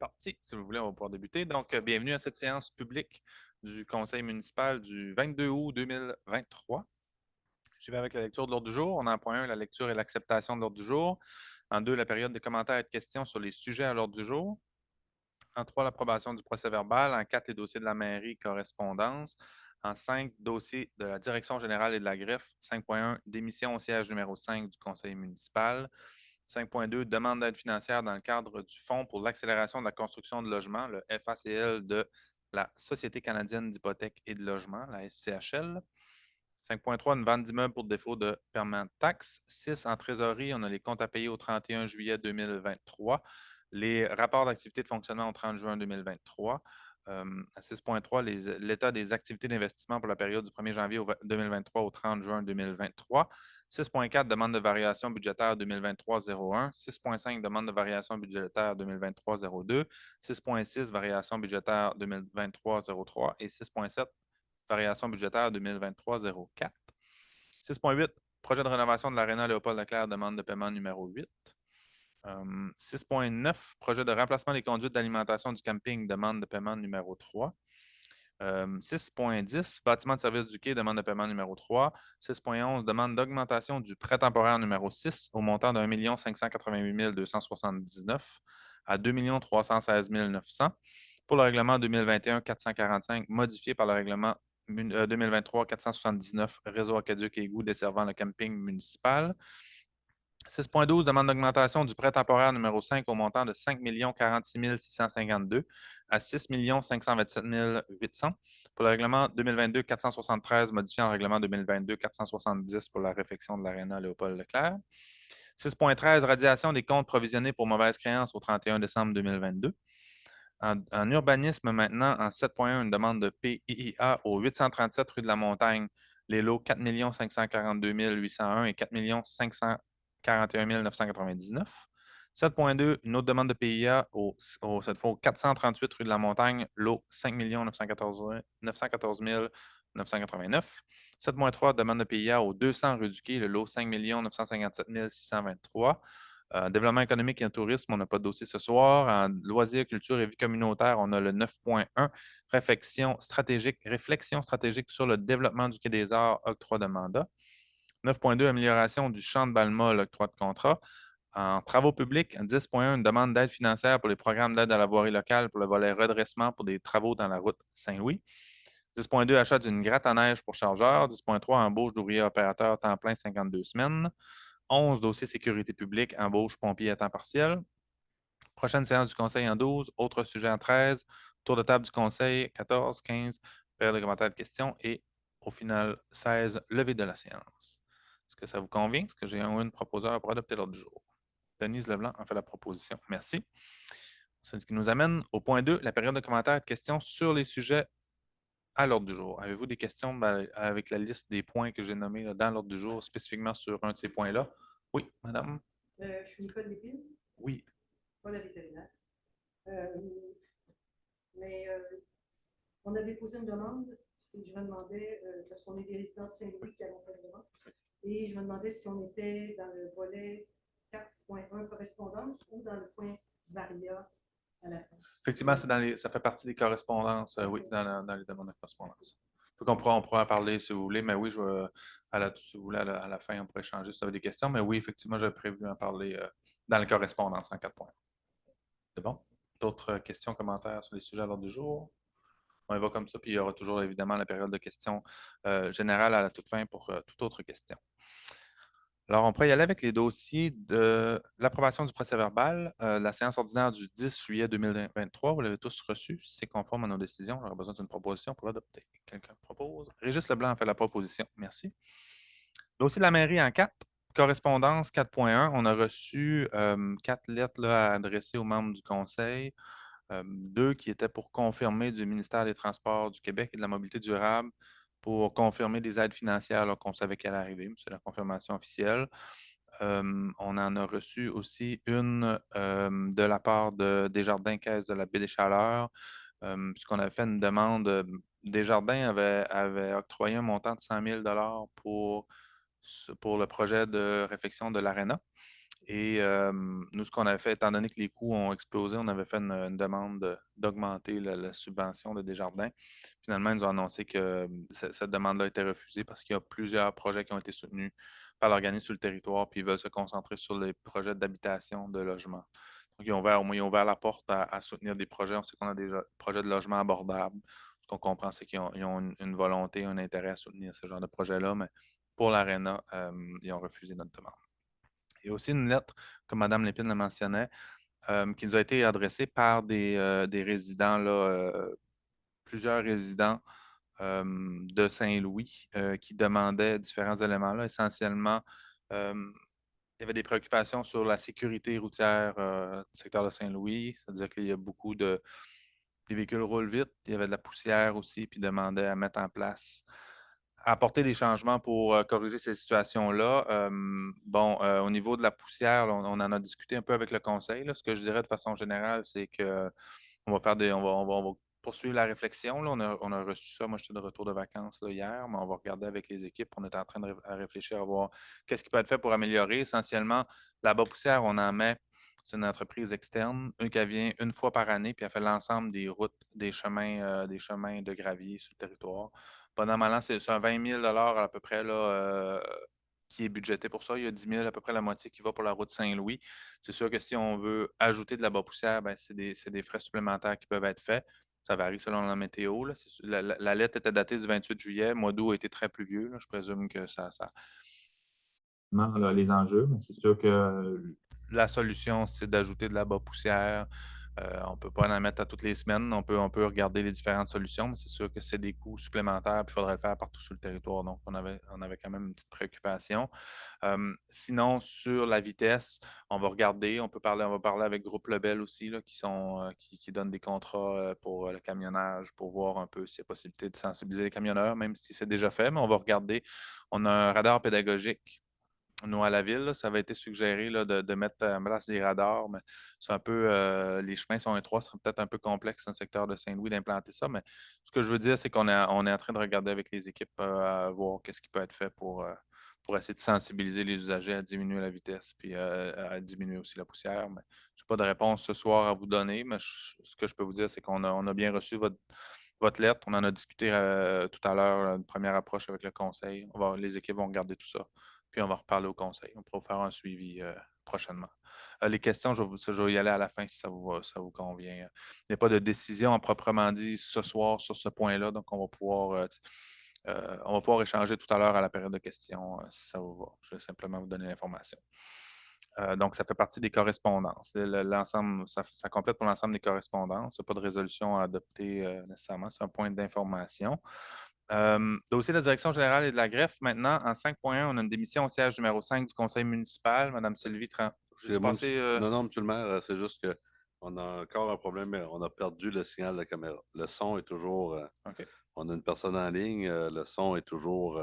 parti. Si vous voulez, on va pouvoir débuter. Donc, bienvenue à cette séance publique du Conseil municipal du 22 août 2023. Je vais avec la lecture de l'ordre du jour. On a en point 1 la lecture et l'acceptation de l'ordre du jour. En 2, la période de commentaires et de questions sur les sujets à l'ordre du jour. En 3, l'approbation du procès-verbal. En 4, les dossiers de la mairie, correspondance. En 5, dossier de la direction générale et de la greffe. 5.1, démission au siège numéro 5 du Conseil municipal. 5.2, demande d'aide financière dans le cadre du Fonds pour l'accélération de la construction de logements, le FACL de la Société canadienne d'hypothèques et de logement, la SCHL. 5.3, une vente d'immeubles pour défaut de paiement de taxes. 6, en trésorerie, on a les comptes à payer au 31 juillet 2023, les rapports d'activité de fonctionnement au 30 juin 2023. À 6.3, l'état des activités d'investissement pour la période du 1er janvier 2023 au 30 juin 2023. 6.4, demande de variation budgétaire 2023-01. 6.5, demande de variation budgétaire 2023-02. 6.6, variation budgétaire 2023-03. Et 6.7, variation budgétaire 2023-04. 6.8, projet de rénovation de l'Aréna Léopold-Leclerc, demande de paiement numéro 8. 6.9, projet de remplacement des conduites d'alimentation du camping, demande de paiement numéro 3. 6.10, bâtiment de service du quai, demande de paiement numéro 3. 6.11, demande d'augmentation du prêt temporaire numéro 6 au montant de 1 588 279 à 2 316 900 pour le règlement 2021-445 modifié par le règlement 2023-479 réseau aqueduc et égout desservant le camping municipal. 6.12, demande d'augmentation du prêt temporaire numéro 5 au montant de 5 46 652 à 6 527 800 pour le règlement 2022-473 modifiant le règlement 2022-470 pour la réfection de l'Aréna Léopold-Leclerc. 6.13, radiation des comptes provisionnés pour mauvaise créance au 31 décembre 2022. En urbanisme, maintenant, en 7.1, une demande de PIA au 837 rue de la Montagne, les lots 4 542 801 et 4 541 999. 7.2, une autre demande de PIA cette fois au 438 rue de la Montagne, lot 5 914 989. 7.3, demande de PIA au 200 rue du Quai, le lot 5 957 623. Développement économique et tourisme, on n'a pas de dossier ce soir. En loisirs, culture et vie communautaire, on a le 9.1, réflexion stratégique sur le développement du Quai des Arts, octroi de mandat. 9.2, amélioration du champ de Balma, l'octroi de contrat. En travaux publics, 10.1, une demande d'aide financière pour les programmes d'aide à la voirie locale pour le volet redressement pour des travaux dans la route Saint-Louis. 10.2, achat d'une gratte à neige pour chargeur. 10.3, embauche d'ouvriers opérateurs temps plein 52 semaines. 11, dossier sécurité publique, embauche pompier à temps partiel. Prochaine séance du conseil en 12, autre sujet en 13, tour de table du conseil 14, 15, période de commentaires de questions et au final 16, levée de la séance. Est-ce que ça vous convient? Est-ce que j'ai une proposeur pour adopter l'ordre du jour? Denise Leblanc en fait la proposition. Merci. C'est ce qui nous amène au point 2, la période de commentaires et de questions sur les sujets à l'ordre du jour. Avez-vous des questions avec la liste des points que j'ai nommés là, dans l'ordre du jour, spécifiquement sur un de ces points-là? Oui, madame? Je suis Nicole Lépine, Oui. pas la vétérinaire. Euh, mais on avait posé une demande et je me demandais, parce qu'on est des résidents de Saint-Louis qui avons fait une demande, et je me demandais si on était dans le volet 4.1 correspondance ou dans le point Varia à la fin. Effectivement, ça fait partie des correspondances, oui, dans les demandes de correspondance. On pourra en parler si vous voulez, mais oui, si vous voulez, à la fin, on pourrait échanger si vous avez des questions. Mais oui, effectivement, j'avais prévu en parler dans la correspondance en 4 points. C'est bon? D'autres questions, commentaires sur les sujets à l'ordre du jour? On y va comme ça, puis il y aura toujours évidemment la période de questions générales à la toute fin pour toute autre question. Alors, on pourrait y aller avec les dossiers de l'approbation du procès-verbal. La séance ordinaire du 10 juillet 2023, vous l'avez tous reçu. Si c'est conforme à nos décisions, on aura besoin d'une proposition pour l'adopter. Quelqu'un propose? Régis Leblanc a fait la proposition. Merci. Dossier de la mairie en 4. Correspondance 4.1. On a reçu 4 lettres là, à adresser aux membres du conseil. 2 qui étaient pour confirmer du ministère des Transports du Québec et de la Mobilité durable pour confirmer des aides financières qu'on savait qu'elles allaient arriver. C'est la confirmation officielle. On en a reçu aussi une de la part de Desjardins Caisse de la Baie des Chaleurs, puisqu'on avait fait une demande. Desjardins avait octroyé un montant de 100 000 pour le projet de réfection de l'Arena. Et nous, ce qu'on avait fait, étant donné que les coûts ont explosé, on avait fait une demande d'augmenter la subvention de Desjardins. Finalement, ils nous ont annoncé que cette demande-là a été refusée parce qu'il y a plusieurs projets qui ont été soutenus par l'organisme sur le territoire, puis ils veulent se concentrer sur les projets d'habitation, de logement. Donc, ils ont ouvert la porte à soutenir des projets. On sait qu'on a des projets de logement abordables. Ce qu'on comprend, c'est qu'ils ont une volonté, un intérêt à soutenir ce genre de projet-là, mais pour l'Arena, ils ont refusé notre demande. Il y a aussi une lettre, comme Mme Lépine le mentionnait, qui nous a été adressée par des résidents, là, plusieurs résidents de Saint-Louis qui demandaient différents éléments. Là. Essentiellement, euh, il y avait des préoccupations sur la sécurité routière du secteur de Saint-Louis. C'est-à-dire qu'il y a beaucoup de... Les véhicules roulent vite. Il y avait de la poussière aussi, puis demandaient à mettre en place apporter des changements pour corriger ces situations-là. Bon, au niveau de la poussière, on en a discuté un peu avec le conseil. Là. Ce que je dirais de façon générale, c'est que on va poursuivre la réflexion. Là. On a reçu ça. Moi, j'étais de retour de vacances là, hier, mais on va regarder avec les équipes. On est en train de réfléchir à voir qu'est-ce qui peut être fait pour améliorer. Essentiellement, la bas poussière, on en met. C'est une entreprise externe, qui vient une fois par année, puis elle fait l'ensemble des routes, des chemins de gravier sur le territoire. Pendant mal an, c'est un 20 000 à peu près là, qui est budgété pour ça. Il y a 10 000, à peu près la moitié qui va pour la route Saint-Louis. C'est sûr que si on veut ajouter de la bas poussière, ben, c'est des frais supplémentaires qui peuvent être faits. Ça varie selon la météo. Là. La lettre était datée du 28 juillet. Le mois d'août a été très pluvieux. Là. Je présume que ça là, les enjeux, mais c'est sûr que la solution, c'est d'ajouter de la bas poussière. On ne peut pas en mettre à toutes les semaines. On peut regarder les différentes solutions, mais c'est sûr que c'est des coûts supplémentaires, puis il faudrait le faire partout sur le territoire. Donc, on avait quand même une petite préoccupation. Sinon, sur la vitesse, on va parler avec Groupe Lebel aussi, là, qui donnent des contrats pour le camionnage, pour voir un peu s'il y a possibilité de sensibiliser les camionneurs, même si c'est déjà fait, mais on va regarder. On a un radar pédagogique nous, à la ville, là, ça avait été suggéré là, de mettre en place des radars, mais c'est un peu, les chemins sont étroits, ce serait peut-être un peu complexe dans le secteur de Saint-Louis d'implanter ça, mais ce que je veux dire, c'est on est en train de regarder avec les équipes à voir qu'est-ce qui peut être fait pour essayer de sensibiliser les usagers à diminuer la vitesse, puis à diminuer aussi la poussière. Mais je n'ai pas de réponse ce soir à vous donner, mais ce que je peux vous dire, c'est on a bien reçu votre lettre. On en a discuté tout à l'heure, une première approche avec le conseil. Les équipes vont regarder tout ça. Puis on va reparler au conseil. On pourra faire un suivi prochainement. Les questions, je vais y aller à la fin si ça vous convient. Il n'y a pas de décision à proprement dit ce soir sur ce point-là, donc on va pouvoir échanger tout à l'heure à la période de questions si ça vous va. Je vais simplement vous donner l'information. Donc, ça fait partie des correspondances. L'ensemble, ça complète pour l'ensemble des correspondances. Il n'y a pas de résolution à adopter nécessairement. C'est un point d'information. Dossier de la direction générale et de la greffe. Maintenant, en 5.1, on a une démission au siège numéro 5 du conseil municipal. Madame Sylvie Tran. J'ai passé. Non, non, monsieur le maire, c'est juste que on a encore un problème. On a perdu le signal de la caméra. Le son est toujours. OK. On a une personne en ligne. Le son est toujours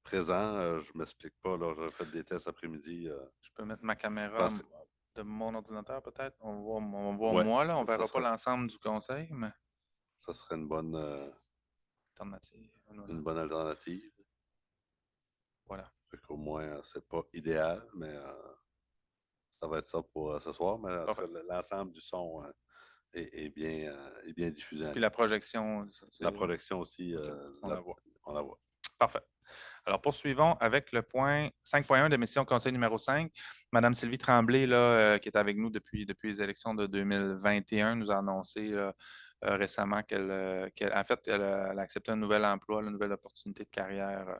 présent. Je ne m'explique pas. Là, j'ai fait des tests après-midi. Je peux mettre ma Je caméra pense que. de mon ordinateur, peut-être. On voit Ouais, moi, là. On ne ça verra pas serait, l'ensemble du conseil, mais ça serait alternative. Voilà. une bonne alternative. Voilà. Fait qu'au moins, c'est pas idéal, mais ça va être ça pour ce soir. Mais en tout Parfait. cas, l'ensemble du son est bien diffusé en Puis ligne. la projection, La projection aussi, OK, on la voit. on la voit. Parfait. Alors, poursuivons avec le point 5.1 de mission conseil numéro 5. Madame Sylvie Tremblay, là, qui est avec nous depuis les élections de 2021, nous a annoncé là, récemment en fait, elle a accepté un nouvel emploi, une nouvelle opportunité de carrière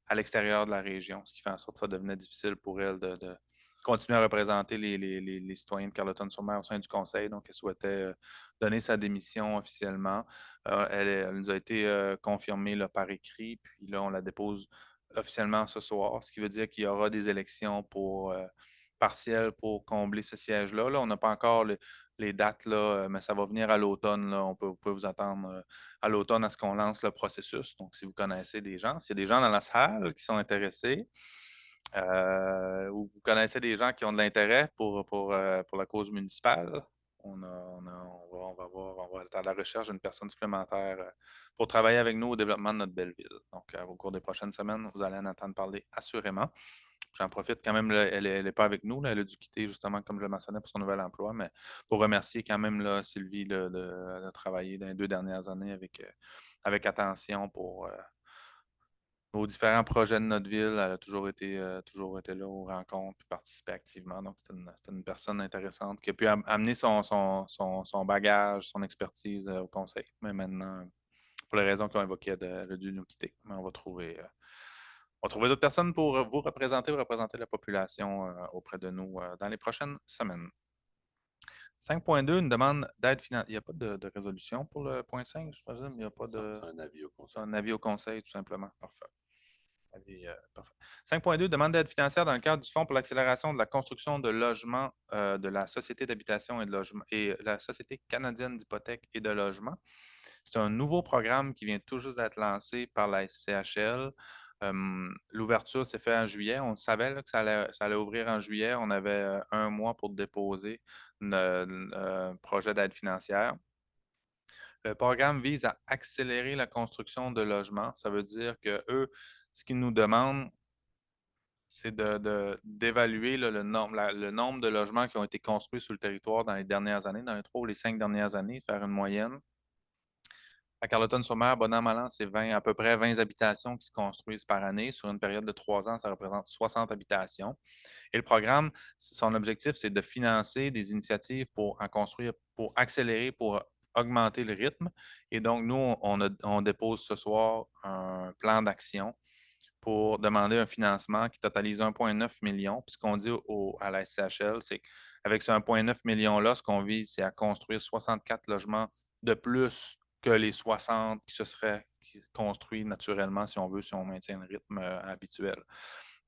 à l'extérieur de la région, ce qui fait en sorte que ça devenait difficile pour elle de continuer à représenter les citoyens de Carleton-sur-Mer au sein du conseil. Donc, elle souhaitait donner sa démission officiellement. Elle nous a été confirmée là, par écrit, puis là, on la dépose officiellement ce soir, ce qui veut dire qu'il y aura des élections partielles pour combler ce siège-là. Là, on n'a pas encore les dates, là, mais ça va venir à l'automne. Là. Vous pouvez vous attendre à l'automne à ce qu'on lance le processus. Donc, si vous connaissez des gens, s'il y a des gens dans la salle qui sont intéressés, ou vous connaissez des gens qui ont de l'intérêt pour la cause municipale, on va être à la recherche d'une personne supplémentaire pour travailler avec nous au développement de notre belle ville. Donc, au cours des prochaines semaines, vous allez en entendre parler assurément. j'en profite quand même, là, elle n'est pas avec nous, là, elle a dû quitter justement, comme je le mentionnais, pour son nouvel emploi, mais pour remercier quand même là, Sylvie là, de travailler dans les 2 dernières années avec attention pour nos différents projets de notre ville. Elle a toujours été là aux rencontres et participé activement. Donc, c'est une personne intéressante qui a pu amener son bagage, son expertise au conseil. Mais maintenant, pour les raisons qu'on évoquait, elle a dû nous quitter. Mais on va trouver d'autres personnes pour vous représenter la population auprès de nous dans les prochaines semaines. 5.2, une demande d'aide financière. Il n'y a pas de résolution pour le point 5, je présume. Il n'y a pas de. C'est un avis au C'est conseil. un avis au conseil, tout simplement. Parfait. Parfait. 5.2, demande d'aide financière dans le cadre du Fonds pour l'accélération de la construction de logements de la Société d'habitation et de logement et la Société canadienne d'hypothèque et de logement. C'est un nouveau programme qui vient tout juste d'être lancé par la SCHL. L'ouverture s'est faite en juillet. On savait là, que ça allait ouvrir en juillet. On avait 1 mois pour déposer un projet d'aide financière. Le programme vise à accélérer la construction de logements. Ça veut dire que eux, ce qu'ils nous demandent, c'est d'évaluer là, le nombre de logements qui ont été construits sur le territoire dans les dernières années, dans les 3 ou les 5 dernières années, faire une moyenne. À Carleton-sur-Mer, bon an, mal an, c'est à peu près 20 habitations qui se construisent par année. Sur une période de 3 ans, ça représente 60 habitations. Et le programme, son objectif, c'est de financer des initiatives pour en construire, pour accélérer, pour augmenter le rythme. Et donc, nous, on dépose ce soir un plan d'action pour demander un financement qui totalise 1,9 million. Puis ce qu'on dit à la SCHL, c'est qu'avec ce 1,9 million-là, ce qu'on vise, c'est à construire 64 logements de plus que les 60 qui se seraient construits naturellement, si on veut, si on maintient le rythme habituel,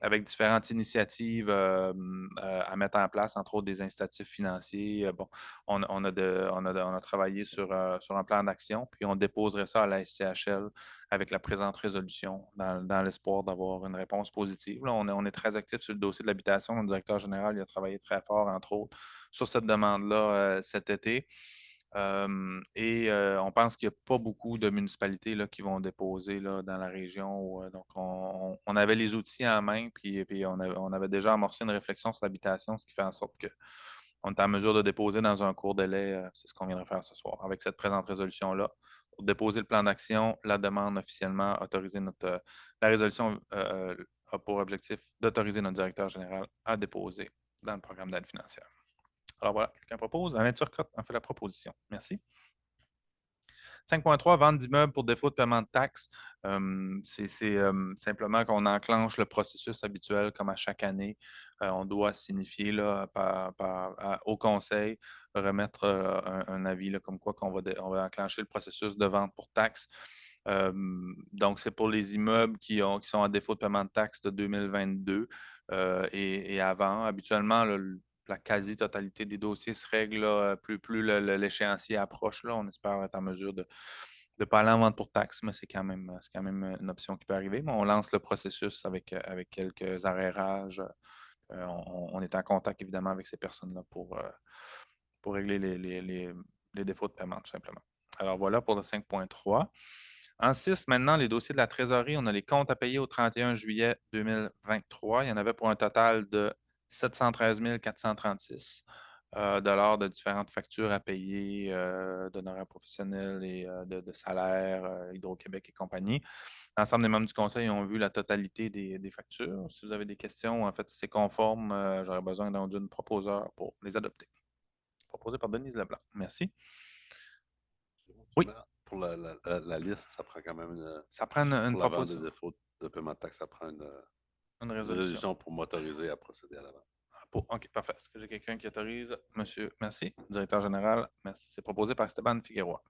avec différentes initiatives à mettre en place, entre autres des incitatifs financiers. Bon, on a travaillé sur un plan d'action, puis on déposerait ça à la SCHL avec la présente résolution dans l'espoir d'avoir une réponse positive. Là, on est très actif sur le dossier de l'habitation. Le directeur général il a travaillé très fort, entre autres, sur cette demande-là cet été. On pense qu'il n'y a pas beaucoup de municipalités là, qui vont déposer là, dans la région. Donc, on avait les outils en main, puis on avait déjà amorcé une réflexion sur l'habitation, ce qui fait en sorte qu'on est en mesure de déposer dans un court délai. C'est ce qu'on viendrait faire ce soir avec cette présente résolution-là. Pour déposer le plan d'action, la demande officiellement, la résolution a pour objectif d'autoriser notre directeur général à déposer dans le programme d'aide financière. Alors voilà, quelqu'un propose. Alain Turcotte en fait la proposition. Merci. 5.3, vente d'immeubles pour défaut de paiement de taxes. C'est simplement qu'on enclenche le processus habituel comme à chaque année. On doit signifier là, au conseil, remettre un avis là, comme quoi on va enclencher le processus de vente pour taxes. Donc, c'est pour les immeubles qui sont à défaut de paiement de taxes de 2022 et avant. Habituellement, la quasi-totalité des dossiers se règlent là, plus l'échéancier approche. Là, on espère être en mesure de ne pas aller en vente pour taxes, mais c'est quand même une option qui peut arriver. Mais on lance le processus avec quelques arrérages. On est en contact évidemment avec ces personnes-là pour régler les défauts de paiement, tout simplement. Alors voilà pour le 5.3. En 6, maintenant, les dossiers de la trésorerie, on a les comptes à payer au 31 juillet 2023. Il y en avait pour un total de 713 436 dollars de différentes factures à payer, d'honoraires professionnels et de salaires, Hydro-Québec et compagnie. L'ensemble des membres du conseil ont vu la totalité des factures. Si vous avez des questions, en fait, si c'est conforme, j'aurais besoin d'une proposeur pour les adopter. Proposé par Denise Leblanc. Merci. Oui. Pour la liste, ça prend quand même Ça prend une pour la vente proposition. de défaut de paiement de taxes, ça prend une Résolution. résolution pour m'autoriser à procéder à la vente. OK, parfait. Est-ce que j'ai quelqu'un qui autorise? Monsieur, merci. Directeur général, merci. C'est proposé par Stéphane Figueroa.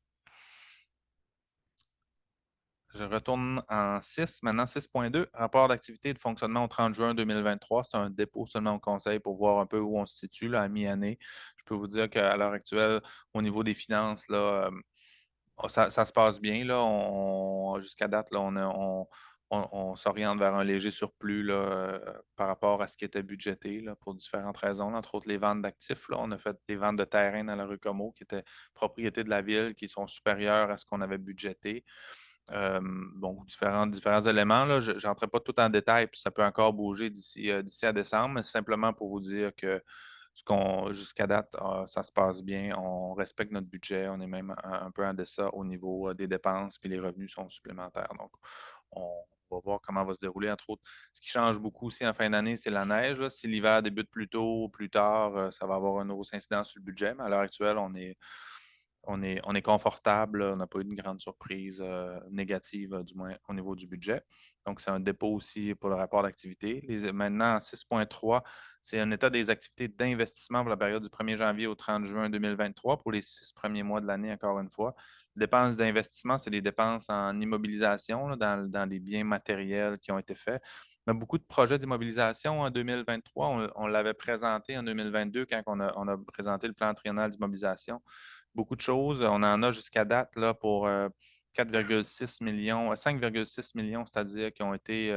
Je retourne en 6, maintenant 6.2, rapport d'activité et de fonctionnement au 30 juin 2023. C'est un dépôt seulement au conseil pour voir un peu où on se situe là, à mi-année. Je peux vous dire qu'à l'heure actuelle, au niveau des finances, là, ça se passe bien. Jusqu'à date, là, on s'oriente vers un léger surplus là, par rapport à ce qui était budgété là, pour différentes raisons, là, entre autres les ventes d'actifs. Là. On a fait des ventes de terrain dans la rue Comeau qui étaient propriété de la ville, qui sont supérieures à ce qu'on avait budgété. Bon, différents éléments. Là. Je n'entrerai pas tout en détail, puis ça peut encore bouger d'ici à décembre, mais c'est simplement pour vous dire que jusqu'à date, ça se passe bien. On respecte notre budget. On est même un peu en deçà au niveau des dépenses, puis les revenus sont supplémentaires. Donc, on va voir comment va se dérouler. Entre autres, ce qui change beaucoup aussi en fin d'année, c'est la neige. Là. Si l'hiver débute plus tôt ou plus tard, ça va avoir une grosse incidence sur le budget. Mais à l'heure actuelle, on est confortable. On n'a pas eu de grande surprise négative, du moins au niveau du budget. Donc, c'est un dépôt aussi pour le rapport d'activité. Maintenant, en 6.3, c'est un état des activités d'investissement pour la période du 1er janvier au 30 juin 2023 pour les 6 premiers mois de l'année, encore une fois. Les dépenses d'investissement, c'est des dépenses en immobilisation là, dans les biens matériels qui ont été faits. On a beaucoup de projets d'immobilisation en 2023. On l'avait présenté en 2022 quand on a présenté le plan triennal d'immobilisation. Beaucoup de choses. On en a jusqu'à date là, pour 4,6 millions, 5,6 millions, c'est-à-dire qui ont été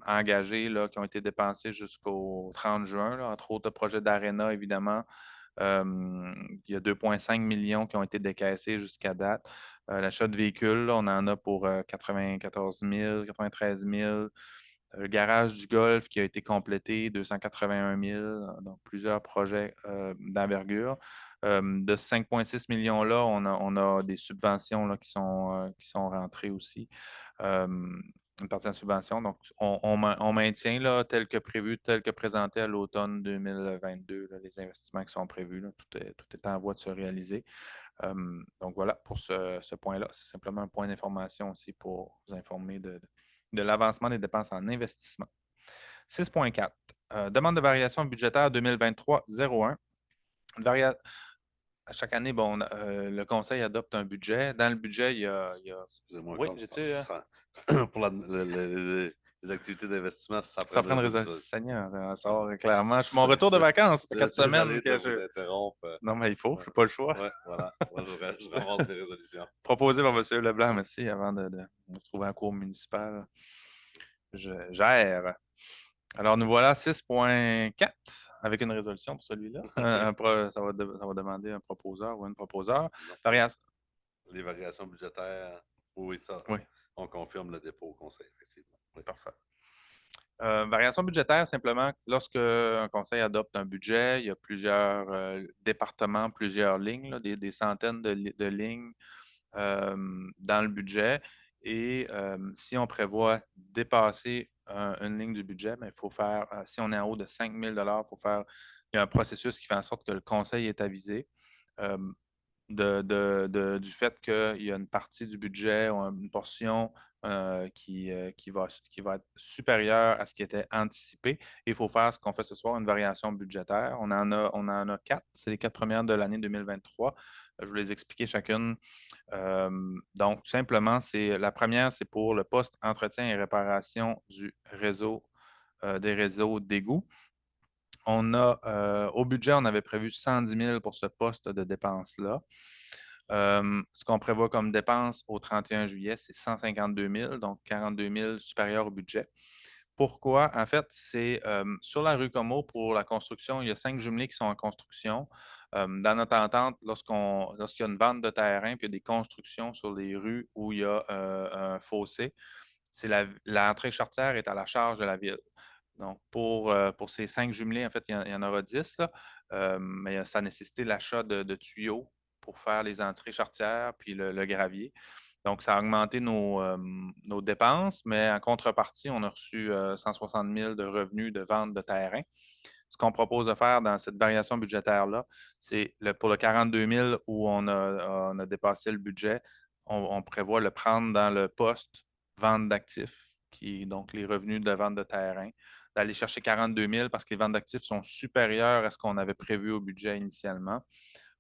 engagés, là, qui ont été dépensés jusqu'au 30 juin, là, entre autres projets d'Arena, évidemment. Il y a 2,5 millions qui ont été décaissés jusqu'à date. L'achat de véhicules, là, on en a pour 94 000, 93 000. Le garage du Golfe qui a été complété, 281 000, donc plusieurs projets d'envergure. De ce 5,6 millions-là, on a des subventions là, qui sont rentrées aussi. Une partie de la subvention. Donc, on maintient là, tel que prévu, tel que présenté à l'automne 2022, là, les investissements qui sont prévus. Là, tout est en voie de se réaliser. Donc, voilà pour ce point-là. C'est simplement un point d'information aussi pour vous informer de l'avancement des dépenses en investissement. 6.4. Demande de variation budgétaire 2023-01. À chaque année, bon, le Conseil adopte un budget. Dans le budget, il y a... Excusez-moi Oui, encore. j'ai-tu... Pour les activités d'investissement, ça prend Ça une prend une résolution. Seigneur, ça sort clairement. Je suis mon retour de vacances, ça fait 4 semaines Désolé de que vous je... interrompre. Non, mais il faut, Ouais, je n'ai pas le choix. ouais, voilà. Moi, je ramasse les résolutions. Proposé par M. Leblanc, merci, avant de me retrouver en cours municipal. Je gère. Alors, nous voilà 6.4 avec une résolution pour celui-là. Ça va demander un proposeur ou une proposeur. Variation. Les variations budgétaires, oui, ça, Oui, on confirme le dépôt au conseil, effectivement. Oui. parfait. Variation budgétaire, simplement, lorsque un conseil adopte un budget, il y a plusieurs départements, plusieurs lignes, là, des centaines de lignes dans le budget. Et si on prévoit dépasser une ligne du budget, bien, il faut faire, si on est en haut de 5 000 il y a un processus qui fait en sorte que le conseil est avisé euh, du fait qu'il y a une partie du budget ou une portion qui va être supérieure à ce qui était anticipé. Il faut faire ce qu'on fait ce soir, une variation budgétaire. On en a 4. C'est les 4 premières de l'année 2023. Je vais les expliquer chacune. Donc, tout simplement, la première, c'est pour le poste entretien et réparation du réseau, des réseaux d'égouts. Au budget, on avait prévu 110 000 pour ce poste de dépense-là. Ce qu'on prévoit comme dépense au 31 juillet, c'est 152 000, donc 42 000 supérieur au budget. Pourquoi? En fait, c'est sur la rue Comeau, pour la construction, il y a 5 jumelés qui sont en construction. Dans notre entente, lorsqu'il y a une vente de terrain puis il y a des constructions sur les rues où il y a un fossé, l'entrée charretière est à la charge de la ville. Donc, pour ces 5 jumelés, en fait, il y en aura 10, là, mais ça a nécessité l'achat de tuyaux pour faire les entrées charretières puis le gravier. Donc, ça a augmenté nos dépenses, mais en contrepartie, on a reçu 160 000 de revenus de vente de terrain. Ce qu'on propose de faire dans cette variation budgétaire-là, c'est pour le 42 000 où on a dépassé le budget, on prévoit le prendre dans le poste vente d'actifs, qui est donc les revenus de vente de terrain, d'aller chercher 42 000 parce que les ventes d'actifs sont supérieures à ce qu'on avait prévu au budget initialement.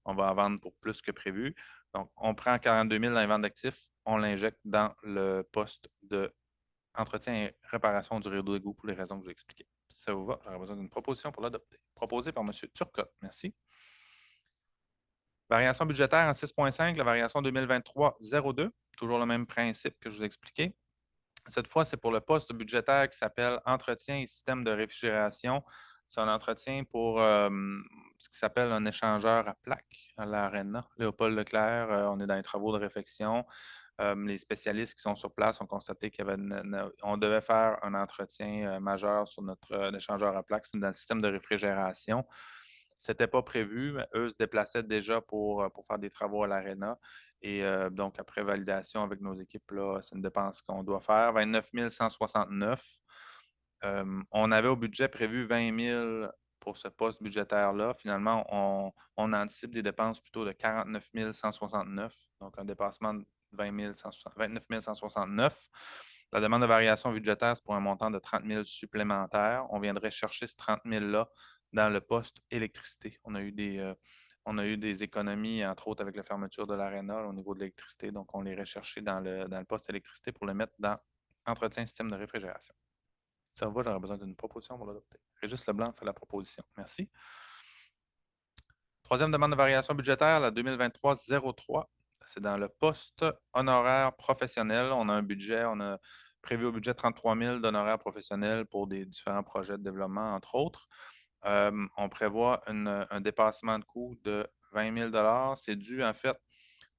On va en vendre pour plus que prévu. Donc, on prend 42 000 dans les ventes d'actifs, on l'injecte dans le poste d'entretien et réparation du réseau d'égout pour les raisons que j'ai expliquées. Si ça vous va, j'aurais besoin d'une proposition pour l'adopter. Proposée par M. Turcotte. Merci. Variation budgétaire en 6.5, la variation 2023-02. Toujours le même principe que je vous ai expliqué. Cette fois, c'est pour le poste budgétaire qui s'appelle Entretien et système de réfrigération. C'est un entretien pour ce qui s'appelle un échangeur à plaques à l'Arena. Léopold Leclerc, on est dans les travaux de réfection. Les spécialistes qui sont sur place ont constaté on devait faire un entretien majeur sur notre échangeur à plaques dans le système de réfrigération. Ce n'était pas prévu, mais eux se déplaçaient déjà pour faire des travaux à l'aréna. Et donc, après validation avec nos équipes, c'est une dépense qu'on doit faire. 29 169. On avait au budget prévu 20 000 pour ce poste budgétaire-là. Finalement, on anticipe des dépenses plutôt de 49 169, donc un dépassement de 29 169. La demande de variation budgétaire, c'est pour un montant de 30 000 supplémentaires. On viendrait chercher ce 30 000-là dans le poste électricité. On a eu des économies, entre autres avec la fermeture de l'aréna au niveau de l'électricité. Donc, on l'irait chercher dans le poste électricité pour le mettre dans entretien système de réfrigération. Ça va, j'aurais besoin d'une proposition pour l'adopter. Régis Leblanc fait la proposition. Merci. Troisième demande de variation budgétaire, la 2023-03. C'est dans le poste honoraire professionnel. On a un budget, on a prévu au budget 33 000 d'honoraires professionnels pour des différents projets de développement, entre autres. On prévoit un dépassement de coût de 20 000 C'est dû, en fait,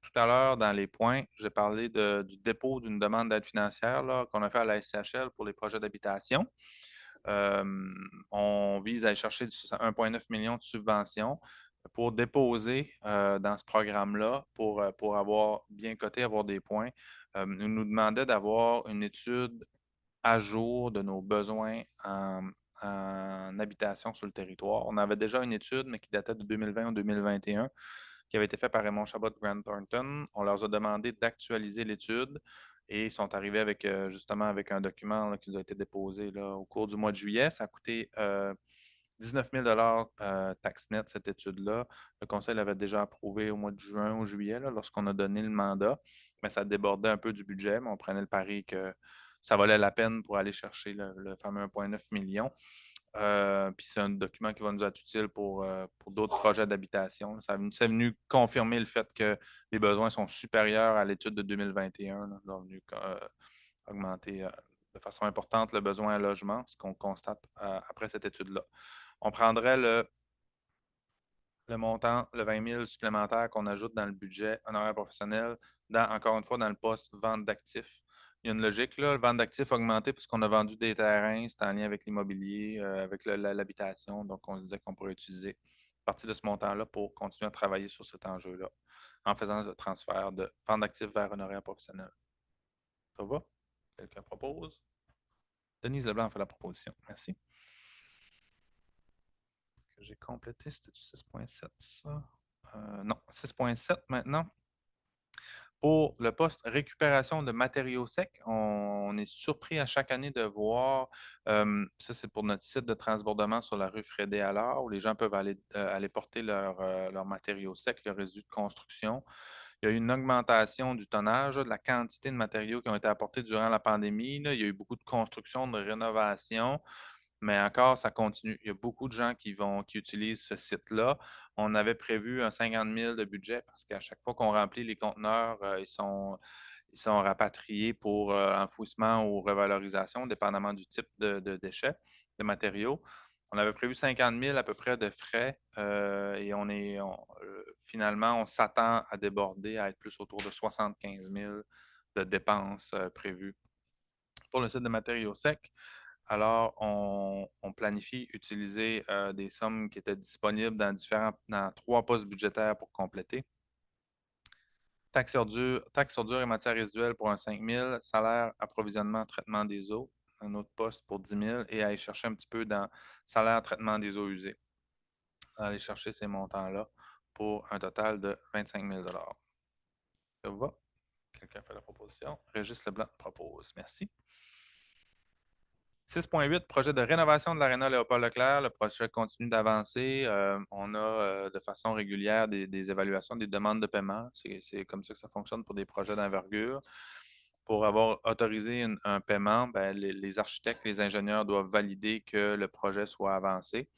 tout à l'heure, dans les points, j'ai parlé du dépôt d'une demande d'aide financière qu'on a fait à la SCHL pour les projets d'habitation. On vise à aller chercher 1,9 million de subventions pour déposer dans ce programme-là pour avoir bien coté, avoir des points. Ils nous demandaient d'avoir une étude à jour de nos besoins en habitation sur le territoire. On avait déjà une étude, mais qui datait de 2020 ou 2021, qui avait été faite par Raymond Chabot de Grant Thornton. On leur a demandé d'actualiser l'étude et ils sont arrivés justement avec un document qui nous a été déposé au cours du mois de juillet. Ça a coûté 19 000 taxe net, cette étude-là. Le conseil l'avait déjà approuvé au mois de juin ou juillet, lorsqu'on a donné le mandat, mais ça débordait un peu du budget, mais on prenait le pari que ça valait la peine pour aller chercher le fameux 1,9 million. Puis c'est un document qui va nous être utile pour d'autres projets d'habitation. C'est venu confirmer le fait que les besoins sont supérieurs à l'étude de 2021. Ils ont venu augmenter de façon importante le besoin à logement, ce qu'on constate après cette étude-là. On prendrait le montant, le 20 000 supplémentaire qu'on ajoute dans le budget honoraire professionnel, encore une fois, dans le poste vente d'actifs. Il y a une logique, là. Le vente d'actifs a augmenté parce qu'on a vendu des terrains, c'est en lien avec l'immobilier, avec l'habitation. Donc, on se disait qu'on pourrait utiliser partie de ce montant-là pour continuer à travailler sur cet enjeu-là en faisant le transfert de vente d'actifs vers honoraire professionnel. Ça va? Quelqu'un propose? Denise Leblanc fait la proposition. Merci. J'ai complété, c'était du 6.7, ça? Non, 6.7 maintenant. Pour le poste récupération de matériaux secs, on est surpris à chaque année de voir, ça c'est pour notre site de transbordement sur la rue Frédé-Allard, où les gens peuvent aller porter leurs matériaux secs, leurs résidus de construction. Il y a eu une augmentation du tonnage, de la quantité de matériaux qui ont été apportés durant la pandémie. Il y a eu beaucoup de construction, de rénovation. Mais encore, ça continue. Il y a beaucoup de gens qui utilisent ce site-là. On avait prévu un 50 000 de budget parce qu'à chaque fois qu'on remplit les conteneurs, ils sont rapatriés pour enfouissement ou revalorisation, dépendamment du type de déchets, de matériaux. On avait prévu 50 000 à peu près de frais et finalement, on s'attend à déborder, à être plus autour de 75 000 de dépenses prévues pour le site de matériaux secs. Alors, on planifie utiliser des sommes qui étaient disponibles dans 3 postes budgétaires pour compléter. Taxe sur dur et matières résiduelles pour un 5 000, salaire, approvisionnement, traitement des eaux, un autre poste pour 10 000 et aller chercher un petit peu dans salaire, traitement des eaux usées. Aller chercher ces montants-là pour un total de 25 000 Ça va? Quelqu'un fait la proposition? Régis Leblanc propose. Merci. 6.8, projet de rénovation de l'aréna Léopold-Leclerc. Le projet continue d'avancer. On a de façon régulière des évaluations, des demandes de paiement. C'est comme ça que ça fonctionne pour des projets d'envergure. Pour avoir autorisé un paiement, les architectes, les ingénieurs doivent valider que le projet soit avancé.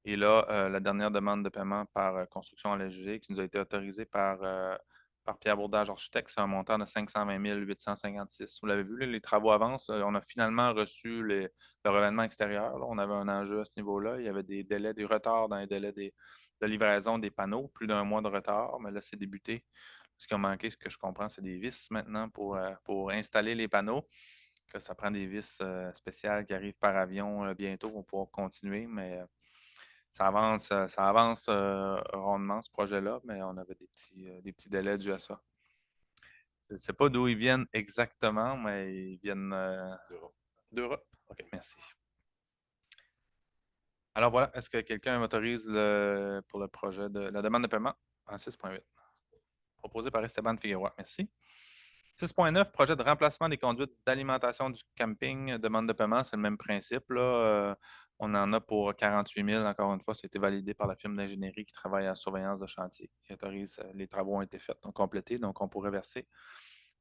Et là, la dernière demande de paiement par Construction Léger qui nous a été autorisée par Pierre Bourdage Architecte, c'est un montant de 520 856. Vous l'avez vu, là, les travaux avancent. On a finalement reçu le revêtement extérieur. Là. On avait un enjeu à ce niveau-là. Il y avait des délais, des retards dans les délais de livraison des panneaux, plus d'1 mois de retard, mais là, c'est débuté. Ce qui a manqué, ce que je comprends, c'est des vis maintenant pour installer les panneaux. Là, ça prend des vis spéciales qui arrivent par avion bientôt pour pouvoir continuer, mais ça avance rondement ce projet-là, mais on avait des petits délais dus à ça. Je ne sais pas d'où ils viennent exactement, mais ils viennent d'Europe. OK, merci. Alors voilà, est-ce que quelqu'un m'autorise pour le projet de la demande de paiement en 6.8? Proposé par Esteban Figueroa. Merci. 6.9, projet de remplacement des conduites d'alimentation du camping. Demande de paiement, c'est le même principe, là. On en a pour 48 000. Encore une fois, ça a été validé par la firme d'ingénierie qui travaille à la surveillance de chantier. Qui autorise, les travaux ont été faits, donc complétés, donc on pourrait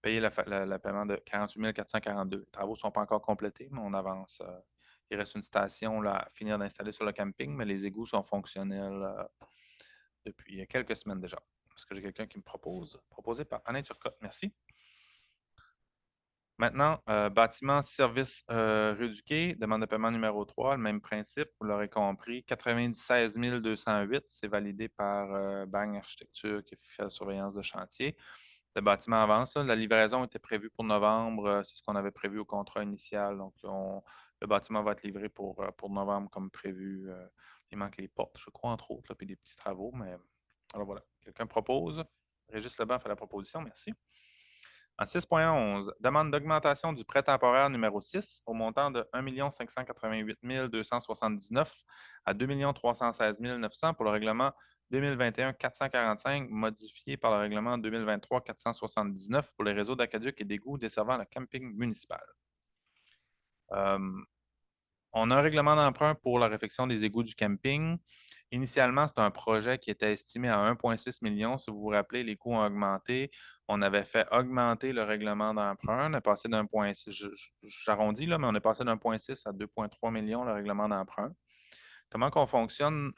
payer le paiement de 48 442. Les travaux ne sont pas encore complétés, mais on avance. Il reste une station là, à finir d'installer sur le camping, mais les égouts sont fonctionnels depuis quelques semaines déjà. Est-ce que j'ai quelqu'un qui me proposé par Alain Turcotte? Merci. Maintenant, bâtiment service rue du Quai, demande de paiement numéro 3, le même principe, vous l'aurez compris, 96 208, c'est validé par Bang Architecture qui fait la surveillance de chantier. Le bâtiment avance, là. La livraison était prévue pour novembre, c'est ce qu'on avait prévu au contrat initial. Donc, le bâtiment va être livré pour novembre comme prévu. Il manque les portes, je crois, entre autres, là, puis des petits travaux, mais alors voilà. Quelqu'un propose? Régis Leblanc fait la proposition, merci. En 6.11, demande d'augmentation du prêt temporaire numéro 6 au montant de 1 588 279 à 2 316 900 pour le règlement 2021-445, modifié par le règlement 2023-479 pour les réseaux d'aqueduc et d'égouts desservant le camping municipal. On a un règlement d'emprunt pour la réfection des égouts du camping. Initialement, c'est un projet qui était estimé à 1,6 million. Si vous vous rappelez, les coûts ont augmenté. On avait fait augmenter le règlement d'emprunt. On est passé d'un point 6, j'arrondis là, mais on est passé d'un point 6 à 2,3 millions le règlement d'emprunt. Comment qu'on fonctionne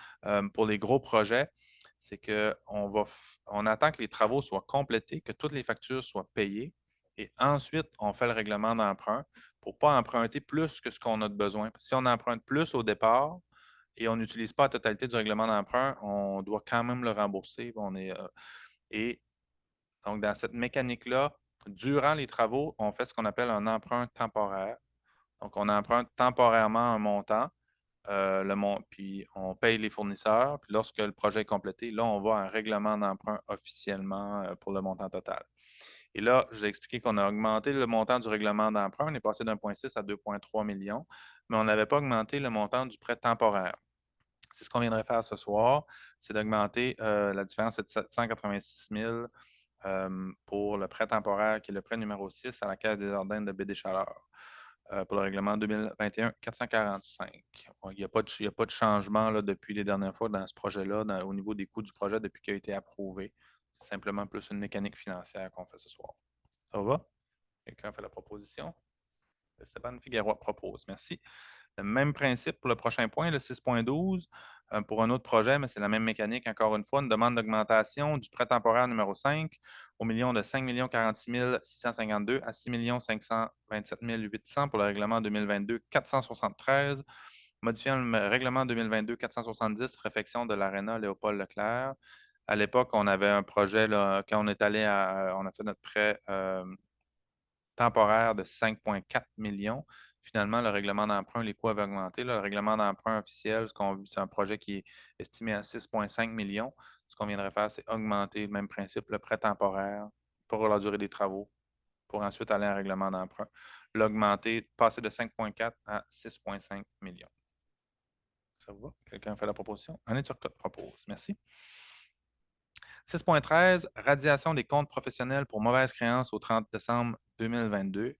pour les gros projets? C'est qu'on attend que les travaux soient complétés, que toutes les factures soient payées, et ensuite, on fait le règlement d'emprunt pour ne pas emprunter plus que ce qu'on a de besoin. Si on emprunte plus au départ et on n'utilise pas la totalité du règlement d'emprunt, on doit quand même le rembourser. Et donc, dans cette mécanique-là, durant les travaux, on fait ce qu'on appelle un emprunt temporaire. Donc, on emprunte temporairement un montant, puis on paye les fournisseurs. Puis lorsque le projet est complété, là, on va à un règlement d'emprunt officiellement pour le montant total. Et là, j'ai expliqué qu'on a augmenté le montant du règlement d'emprunt. On est passé d'1,6 à 2,3 millions, mais on n'avait pas augmenté le montant du prêt temporaire. C'est ce qu'on viendrait faire ce soir, c'est d'augmenter la différence de 786 000 pour le prêt temporaire, qui est le prêt numéro 6 à la Caisse des Ardennes de Baie-des-Chaleurs. Pour le règlement 2021-445. Il n'y a pas de changement là, depuis les dernières fois dans ce projet-là, au niveau des coûts du projet depuis qu'il a été approuvé. C'est simplement plus une mécanique financière qu'on fait ce soir. Ça va? Quelqu'un fait la proposition? Stéphane Figueroa propose. Merci. Le même principe pour le prochain point, le 6.12, pour un autre projet, mais c'est la même mécanique. Encore une fois, une demande d'augmentation du prêt temporaire numéro 5 au million de 5 46 652 à 6 527 800 pour le règlement 2022-473, modifiant le règlement 2022-470, réfection de l'Aréna Léopold Leclerc. À l'époque, on avait un projet, là, quand on est allé on a fait notre prêt temporaire de 5,4 millions. Finalement, le règlement d'emprunt, les coûts avaient augmenté. Là, le règlement d'emprunt officiel, c'est un projet qui est estimé à 6,5 millions. Ce qu'on viendrait faire, c'est augmenter le même principe, le prêt temporaire pour la durée des travaux, pour ensuite aller à un règlement d'emprunt. L'augmenter, passer de 5,4 à 6,5 millions. Ça vous va? Quelqu'un fait la proposition? Alain Turcotte propose. Merci. 6.13, radiation des comptes professionnels pour mauvaise créance au 30 décembre 2022.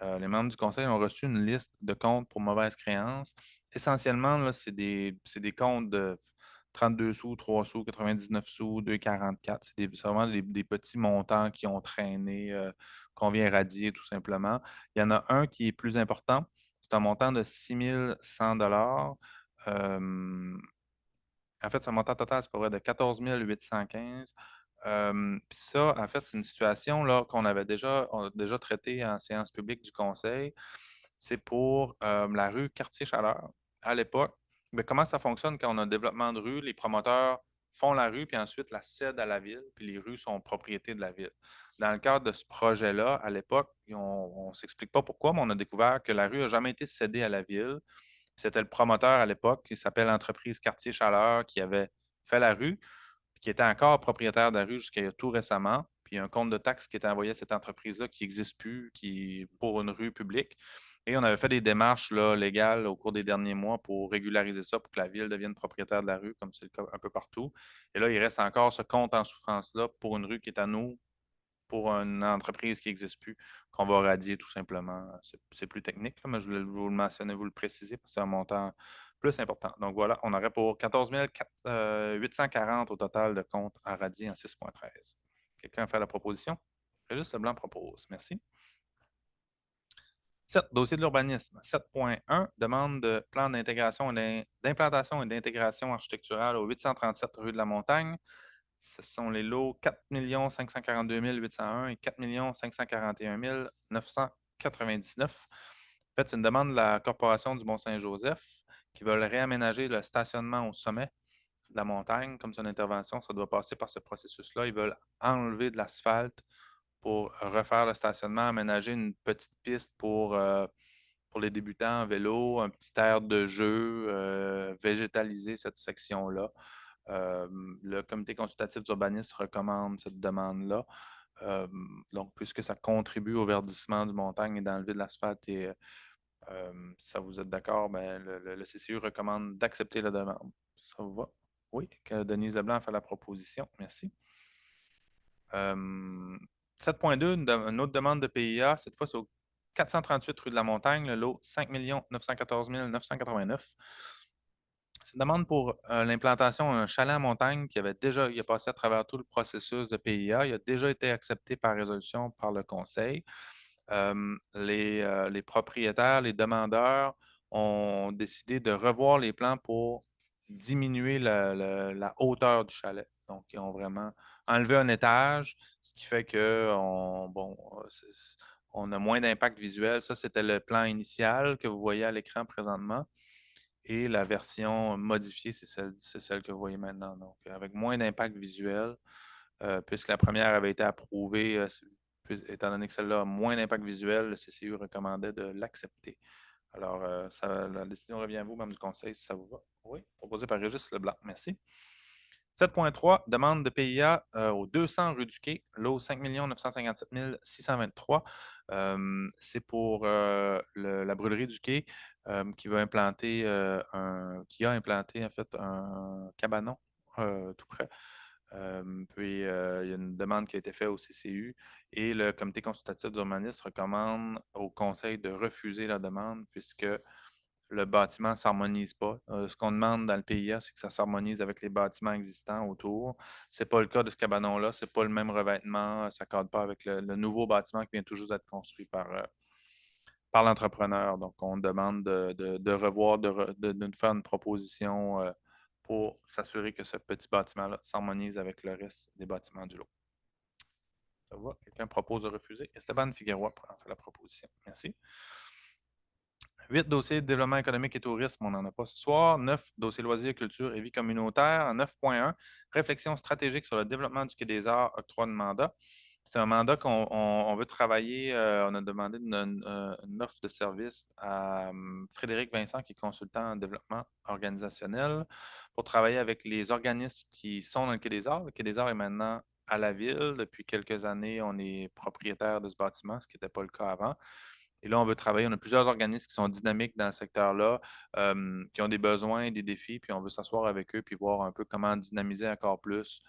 Les membres du conseil ont reçu une liste de comptes pour mauvaise créance. Essentiellement, c'est des comptes de 32 sous, 3 sous, 99 sous, 2,44. C'est vraiment des petits montants qui ont traîné, qu'on vient radier tout simplement. Il y en a un qui est plus important. C'est un montant de 6 100 en fait, ce montant total, c'est pas vrai, de 14 815. Puis ça, en fait, c'est une situation là, on a déjà traitée en séance publique du conseil. C'est pour la rue Quartier-Chaleur. À l'époque, mais comment ça fonctionne quand on a un développement de rue? Les promoteurs font la rue, puis ensuite la cèdent à la ville, puis les rues sont propriété de la ville. Dans le cadre de ce projet-là, à l'époque, on ne s'explique pas pourquoi, mais on a découvert que la rue n'a jamais été cédée à la ville. C'était le promoteur à l'époque, qui s'appelle l'entreprise Quartier Chaleur, qui avait fait la rue, puis qui était encore propriétaire de la rue jusqu'à tout récemment. Puis il y a un compte de taxes qui était envoyé à cette entreprise-là qui n'existe plus, qui pour une rue publique. Et on avait fait des démarches là, légales au cours des derniers mois pour régulariser ça, pour que la ville devienne propriétaire de la rue, comme c'est le cas un peu partout. Et là, il reste encore ce compte en souffrance-là pour une rue qui est à nous, pour une entreprise qui n'existe plus, qu'on va radier tout simplement. C'est plus technique, là, mais je voulais vous le mentionner, vous le préciser, parce que c'est un montant plus important. Donc voilà, on aurait pour 14 840 au total de comptes à radier en 6,13. Quelqu'un fait la proposition? Régis Leblanc propose. Merci. 7. Dossier de l'urbanisme. 7.1. Demande de plan d'implantation et d'intégration architecturale au 837 rue de la Montagne. Ce sont les lots 4 542 801 et 4 541 999. En fait, c'est une demande de la Corporation du Mont-Saint-Joseph qui veulent réaménager le stationnement au sommet de la montagne. Comme son intervention, ça doit passer par ce processus-là. Ils veulent enlever de l'asphalte pour refaire le stationnement, aménager une petite piste pour les débutants en vélo, un petit aire de jeu, végétaliser cette section-là. Le comité consultatif d'urbanisme recommande cette demande-là. Donc, puisque ça contribue au verdissement du montagne et d'enlever de l'asphalte, et si ça vous êtes d'accord, ben, le CCU recommande d'accepter la demande. Ça vous va? Oui, que Denise Leblanc fait la proposition. Merci. 7.2, une autre demande de PIA, cette fois c'est au 438 rue de la Montagne, le lot 5 914 989. C'est une demande pour l'implantation d'un chalet en montagne qui avait déjà il a passé à travers tout le processus de PIA. Il a déjà été accepté par résolution par le conseil. Les propriétaires, les demandeurs ont décidé de revoir les plans pour diminuer la hauteur du chalet. Donc, ils ont vraiment enlevé un étage, ce qui fait que on a moins d'impact visuel. Ça, c'était le plan initial que vous voyez à l'écran présentement. Et la version modifiée, c'est celle que vous voyez maintenant. Donc, avec moins d'impact visuel, puisque la première avait été approuvée, étant donné que celle-là a moins d'impact visuel, le CCU recommandait de l'accepter. Alors, la décision revient à vous, membre du conseil, si ça vous va. Oui, proposé par Régis Leblanc. Merci. 7.3, demande de PIA au 200 rue du Quai, lot 5 957 623. C'est pour la brûlerie du Quai qui a implanté en fait un cabanon tout près. Puis, il y a une demande qui a été faite au CCU et le comité consultatif d'urbanisme recommande au conseil de refuser la demande puisque le bâtiment ne s'harmonise pas. Ce qu'on demande dans le PIA, c'est que ça s'harmonise avec les bâtiments existants autour. Ce n'est pas le cas de ce cabanon-là, ce n'est pas le même revêtement, ça ne cadre pas avec le nouveau bâtiment qui vient toujours d'être construit par l'entrepreneur. Donc, on demande de revoir, de nous faire une proposition pour s'assurer que ce petit bâtiment-là s'harmonise avec le reste des bâtiments du lot. Ça va? Quelqu'un propose de refuser? Esteban Figueroa en fait la proposition. Merci. 8 dossiers de développement économique et tourisme, on n'en a pas ce soir. 9 dossiers loisirs, culture et vie communautaire. 9.1, réflexion stratégique sur le développement du Quai des Arts, octroi de mandat. C'est un mandat qu'on veut travailler. On a demandé une offre de service à Frédéric Vincent, qui est consultant en développement organisationnel, pour travailler avec les organismes qui sont dans le Quai des Arts. Le Quai des Arts est maintenant à la ville. Depuis quelques années, on est propriétaire de ce bâtiment, ce qui n'était pas le cas avant. Et là, on veut travailler. On a plusieurs organismes qui sont dynamiques dans ce secteur-là, qui ont des besoins, des défis, puis on veut s'asseoir avec eux puis voir un peu comment dynamiser encore plus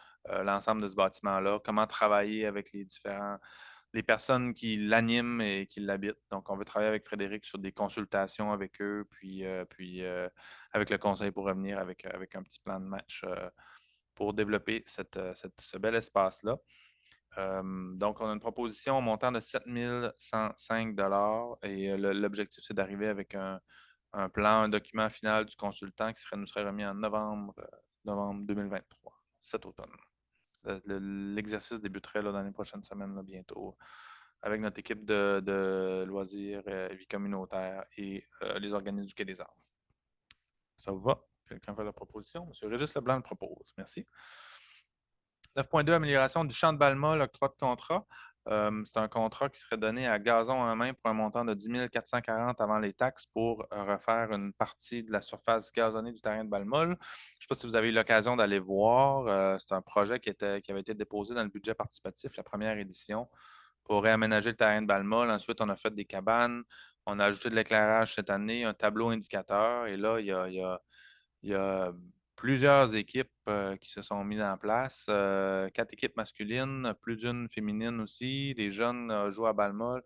l'ensemble de ce bâtiment-là, comment travailler avec les personnes qui l'animent et qui l'habitent. Donc, on veut travailler avec Frédéric sur des consultations avec eux, puis avec le conseil pour revenir avec un petit plan de match pour développer ce bel espace-là. Donc, on a une proposition au montant de 7 105 et l'objectif, c'est d'arriver avec un plan, un document final du consultant qui nous serait remis en novembre 2023, cet automne. L'exercice débuterait là, dans les prochaines semaines, là, bientôt, avec notre équipe de loisirs, vie communautaire et les organismes du Quai des Arts. Ça vous va? Quelqu'un fait la proposition? M. Régis Leblanc le propose. Merci. 9.2, amélioration du champ de Balma, l'octroi de contrat. C'est un contrat qui serait donné à Gazon en main pour un montant de 10 440 avant les taxes pour refaire une partie de la surface gazonnée du terrain de Balmol. Je ne sais pas si vous avez eu l'occasion d'aller voir. C'est un projet qui avait été déposé dans le budget participatif, la première édition, pour réaménager le terrain de Balmol. Ensuite, on a fait des cabanes. On a ajouté de l'éclairage cette année, un tableau indicateur. Et là, il y a plusieurs équipes qui se sont mises en place. 4 équipes masculines, plus d'une féminine aussi. Les jeunes jouent à balle molle.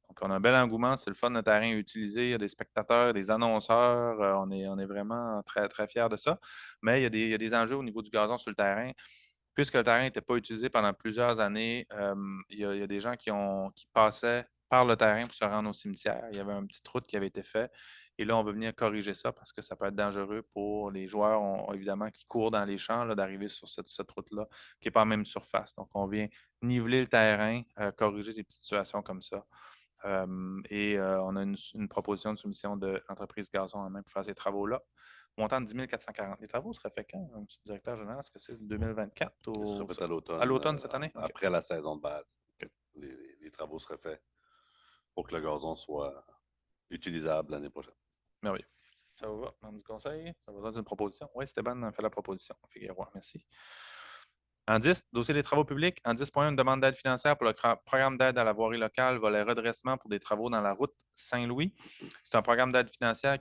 Donc, on a un bel engouement. C'est le fun, le terrain est utilisé. Il y a des spectateurs, des annonceurs. On est vraiment très, très fiers de ça. Mais il y a des enjeux au niveau du gazon sur le terrain. Puisque le terrain n'était pas utilisé pendant plusieurs années, il y a des gens qui passaient par le terrain pour se rendre au cimetière. Il y avait une petite route qui avait été faite. Et là, on veut venir corriger ça parce que ça peut être dangereux pour les joueurs, évidemment, qui courent dans les champs, là, d'arriver sur cette route-là, qui n'est pas en même surface. Donc, on vient niveler le terrain, corriger des petites situations comme ça. On a une proposition de soumission de l'entreprise Gazon en main pour faire ces travaux-là. Montant de 10 440. Les travaux seraient faits quand, M. le directeur général? Est-ce que c'est 2024 Ce serait ou fait à l'automne. à l'automne cette année? OK. Après la saison de base. OK. Les travaux seraient faits pour que le gazon soit utilisable l'année prochaine. Merveilleux. Ça vous va, membre du conseil? Ça vous donne une proposition? Oui, Stéban a fait la proposition. Figueroa, merci. En 10, dossier des travaux publics. En 10.1, une demande d'aide financière pour le programme d'aide à la voirie locale, volet redressement pour des travaux dans la route Saint-Louis. C'est un programme d'aide financière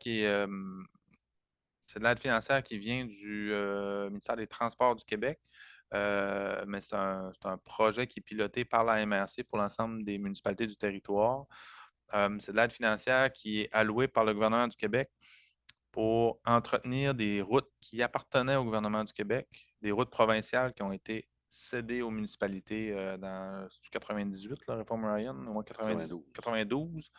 c'est de l'aide financière qui vient du ministère des Transports du Québec, mais c'est un projet qui est piloté par la MRC pour l'ensemble des municipalités du territoire. C'est de l'aide financière qui est allouée par le gouvernement du Québec pour entretenir des routes qui appartenaient au gouvernement du Québec, des routes provinciales qui ont été cédées aux municipalités dans 98, la réforme Ryan, au moins 92.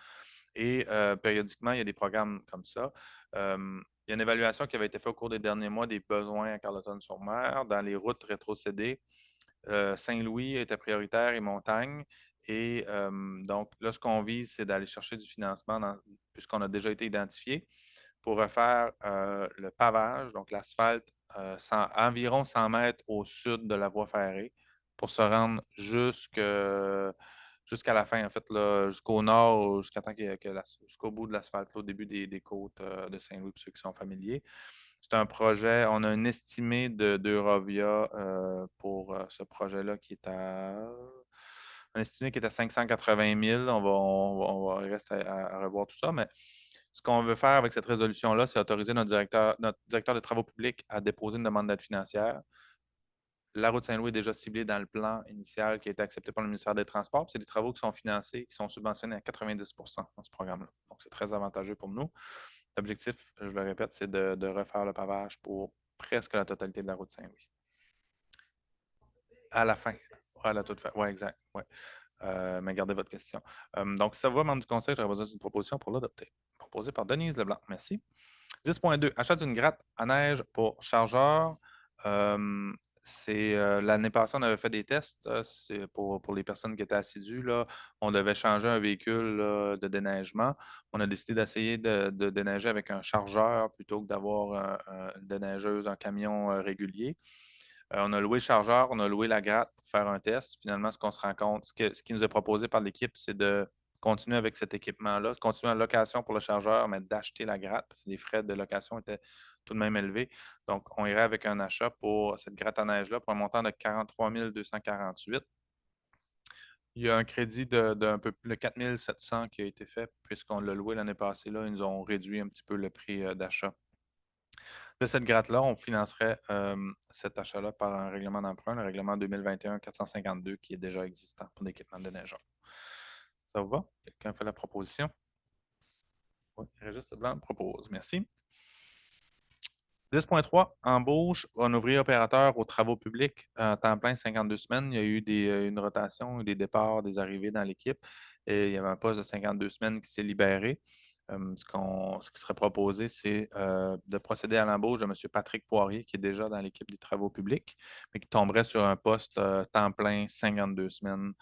Et périodiquement, il y a des programmes comme ça. Il y a une évaluation qui avait été faite au cours des derniers mois des besoins à Carleton-sur-Mer dans les routes rétrocédées. Saint-Louis était prioritaire et montagne. Et donc, là, ce qu'on vise, c'est d'aller chercher du financement puisqu'on a déjà été identifié pour refaire le pavage, donc l'asphalte, environ 100 mètres au sud de la voie ferrée pour se rendre jusqu'à la fin, en fait, jusqu'au nord, jusqu'au bout de l'asphalte, au début des côtes de Saint-Louis, pour ceux qui sont familiers. C'est un projet, on a un estimé d'Eurovia pour ce projet-là un estimé qui est à 580 000. On va rester à revoir tout ça, mais ce qu'on veut faire avec cette résolution-là, c'est autoriser notre directeur de travaux publics à déposer une demande d'aide financière. La route Saint-Louis est déjà ciblée dans le plan initial qui a été accepté par le ministère des Transports. C'est des travaux qui sont financés, qui sont subventionnés à 90 dans ce programme-là. Donc, c'est très avantageux pour nous. L'objectif, je le répète, c'est de refaire le pavage pour presque la totalité de la route Saint-Louis. À la fin. À la toute fin. Oui, exact. Ouais. Mais gardez votre question. Donc, si ça va, membre du conseil, j'aurais besoin d'une proposition pour l'adopter. Proposée par Denise Leblanc. Merci. 10.2, achat d'une gratte à neige pour chargeur. L'année passée, on avait fait des tests. C'est pour les personnes qui étaient assidues. Là, on devait changer un véhicule de déneigement. On a décidé d'essayer de déneiger avec un chargeur plutôt que d'avoir une déneigeuse, un camion régulier. On a loué le chargeur, on a loué la gratte pour faire un test. Finalement, ce qu'on se rend compte, ce qui nous est proposé par l'équipe, c'est de continuer avec cet équipement-là, de continuer en location pour le chargeur, mais d'acheter la gratte, parce que les frais de location étaient tout de même élevés. Donc, on irait avec un achat pour cette gratte à neige-là pour un montant de 43 248. Il y a un crédit d'un peu plus de 4 700 qui a été fait, puisqu'on l'a loué l'année passée. Là, ils nous ont réduit un petit peu le prix d'achat. De cette gratte-là, on financerait cet achat-là par un règlement d'emprunt, le règlement 2021-452 qui est déjà existant pour l'équipement de neigeurs. Ça vous va? Quelqu'un fait la proposition? Oui, Régis Leblanc propose. Merci. 10.3, embauche un ouvrier opérateur aux travaux publics à temps plein 52 semaines. Il y a eu une rotation, des départs, des arrivées dans l'équipe. Et il y avait un poste de 52 semaines qui s'est libéré. Ce qui serait proposé, c'est de procéder à l'embauche de M. Patrick Poirier, qui est déjà dans l'équipe des travaux publics, mais qui tomberait sur un poste temps plein 52 semaines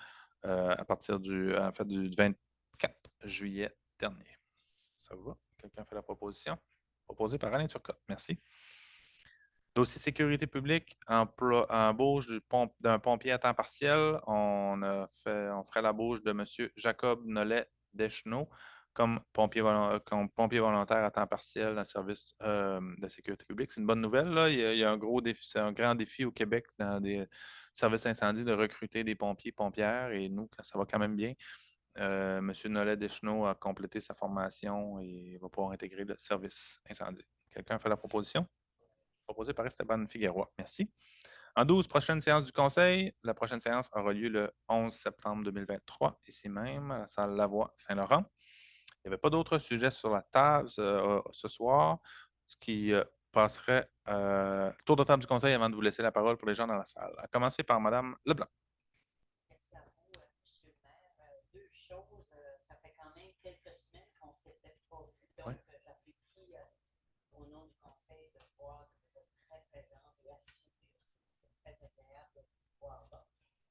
à partir du 24 juillet dernier. Ça vous va? Quelqu'un fait la proposition? Proposée par Alain Turcotte. Merci. Dossier sécurité publique, embauche d'un pompier à temps partiel. On ferait l'embauche de M. Jacob Nollet Deschenaux comme pompier volontaire à temps partiel dans le service de sécurité publique. C'est une bonne nouvelle, là. Il y a un gros défi, c'est un grand défi au Québec dans des services incendies de recruter des pompiers et pompières, et nous, ça va quand même bien. M. Nollet Deschenaux a complété sa formation et va pouvoir intégrer le service incendie. Quelqu'un fait la proposition? Proposé par Esteban Figueroa. Merci. En 12, prochaine séance du Conseil. La prochaine séance aura lieu le 11 septembre 2023, ici même, à la salle Lavoie, Saint-Laurent. Il n'y avait pas d'autres sujets sur la table ce soir, ce qui passerait tour de table du Conseil avant de vous laisser la parole pour les gens dans la salle. À commencer par Mme Leblanc. Merci à vous, M. le maire. Deux choses. Ça fait quand même quelques semaines qu'on s'était pas vu. Donc, j'apprécie au nom du conseil de voir que vous êtes très présent et assis. C'est très agréable de vous voir là.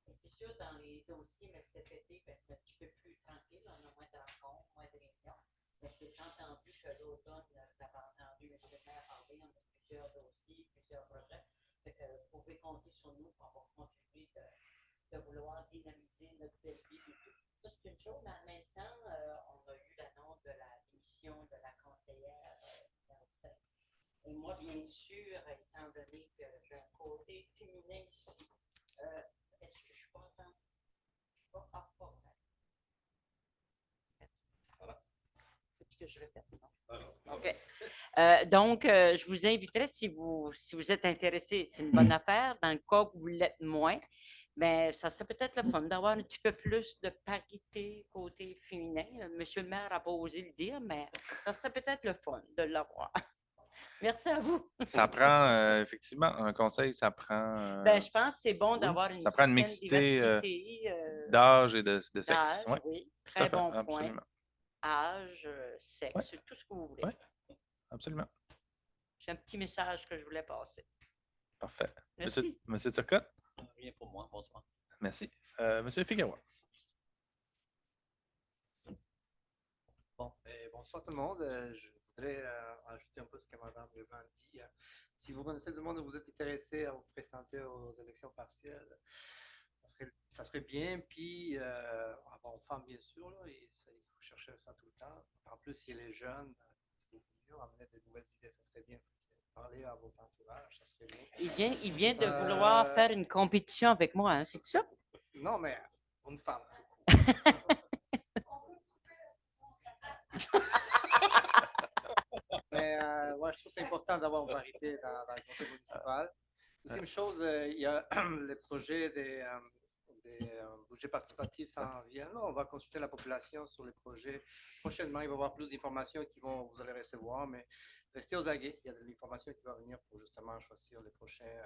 Et c'est sûr, dans les dossiers, mais cet été, ben, c'est un petit peu plus tranquille. On a moins de rencontres, moins de réunions. Mais c'est entendu que l'automne, vous avez entendu M. le maire parler, on a plusieurs dossiers, plusieurs projets. Fait que vous pouvez compter sur nous pour avoir continué de vouloir dynamiser notre belle vie du tout. Ça, c'est une chose. En même temps, on a eu l'annonce de la démission de la conseillère et moi, bien sûr, étant donné que j'ai un côté féminin ici, est-ce que je suis pas en je suis pas en forme? Voilà. Faut-tu que je répète? Non? OK. Donc, je vous inviterai, si vous êtes intéressé, c'est une bonne affaire. Dans le cas où vous l'êtes moins, mais ça serait peut-être le fun d'avoir un petit peu plus de parité côté féminin. Monsieur le maire n'a pas osé le dire, mais ça serait peut-être le fun de l'avoir. Merci à vous. Ça prend, effectivement, un conseil, ça prend. Ben, je pense que c'est bon Oui, d'avoir une ça prend une certaine mixité diversité d'âge et de sexe. d'âge, Ouais, oui. tout à Très fait, bon point. absolument. Âge, Ouais, sexe, tout ce que vous voulez. ouais, absolument. J'ai un petit message que je voulais passer. Parfait. Merci. Monsieur Turcotte? Rien pour moi. Bonsoir. Merci. Monsieur Figueroa. Bon, bonsoir tout le monde. Je voudrais ajouter un peu ce que Mme Leblanc dit. Si vous connaissez du monde et vous êtes intéressé à vous présenter aux élections partielles, ça serait bien. Puis, avoir une femme, bien sûr, là, et ça, il faut chercher ça tout le temps. En plus, si elle est jeune, c'est beaucoup mieux, amener de nouvelles idées, ça serait bien. Parler à votre entourage, ça serait bien. Il vient de vouloir faire une compétition avec moi, hein, c'est ça? Non, mais une femme. Mais ouais, je trouve que c'est important d'avoir une parité dans le conseil municipal. Deuxième chose, il y a le projet des budgets participatifs s'en vient. Là, on va consulter la population sur les projets. Prochainement, il va y avoir plus d'informations vous allez recevoir, mais restez aux aguets. Il y a de l'information qui va venir pour justement choisir les prochains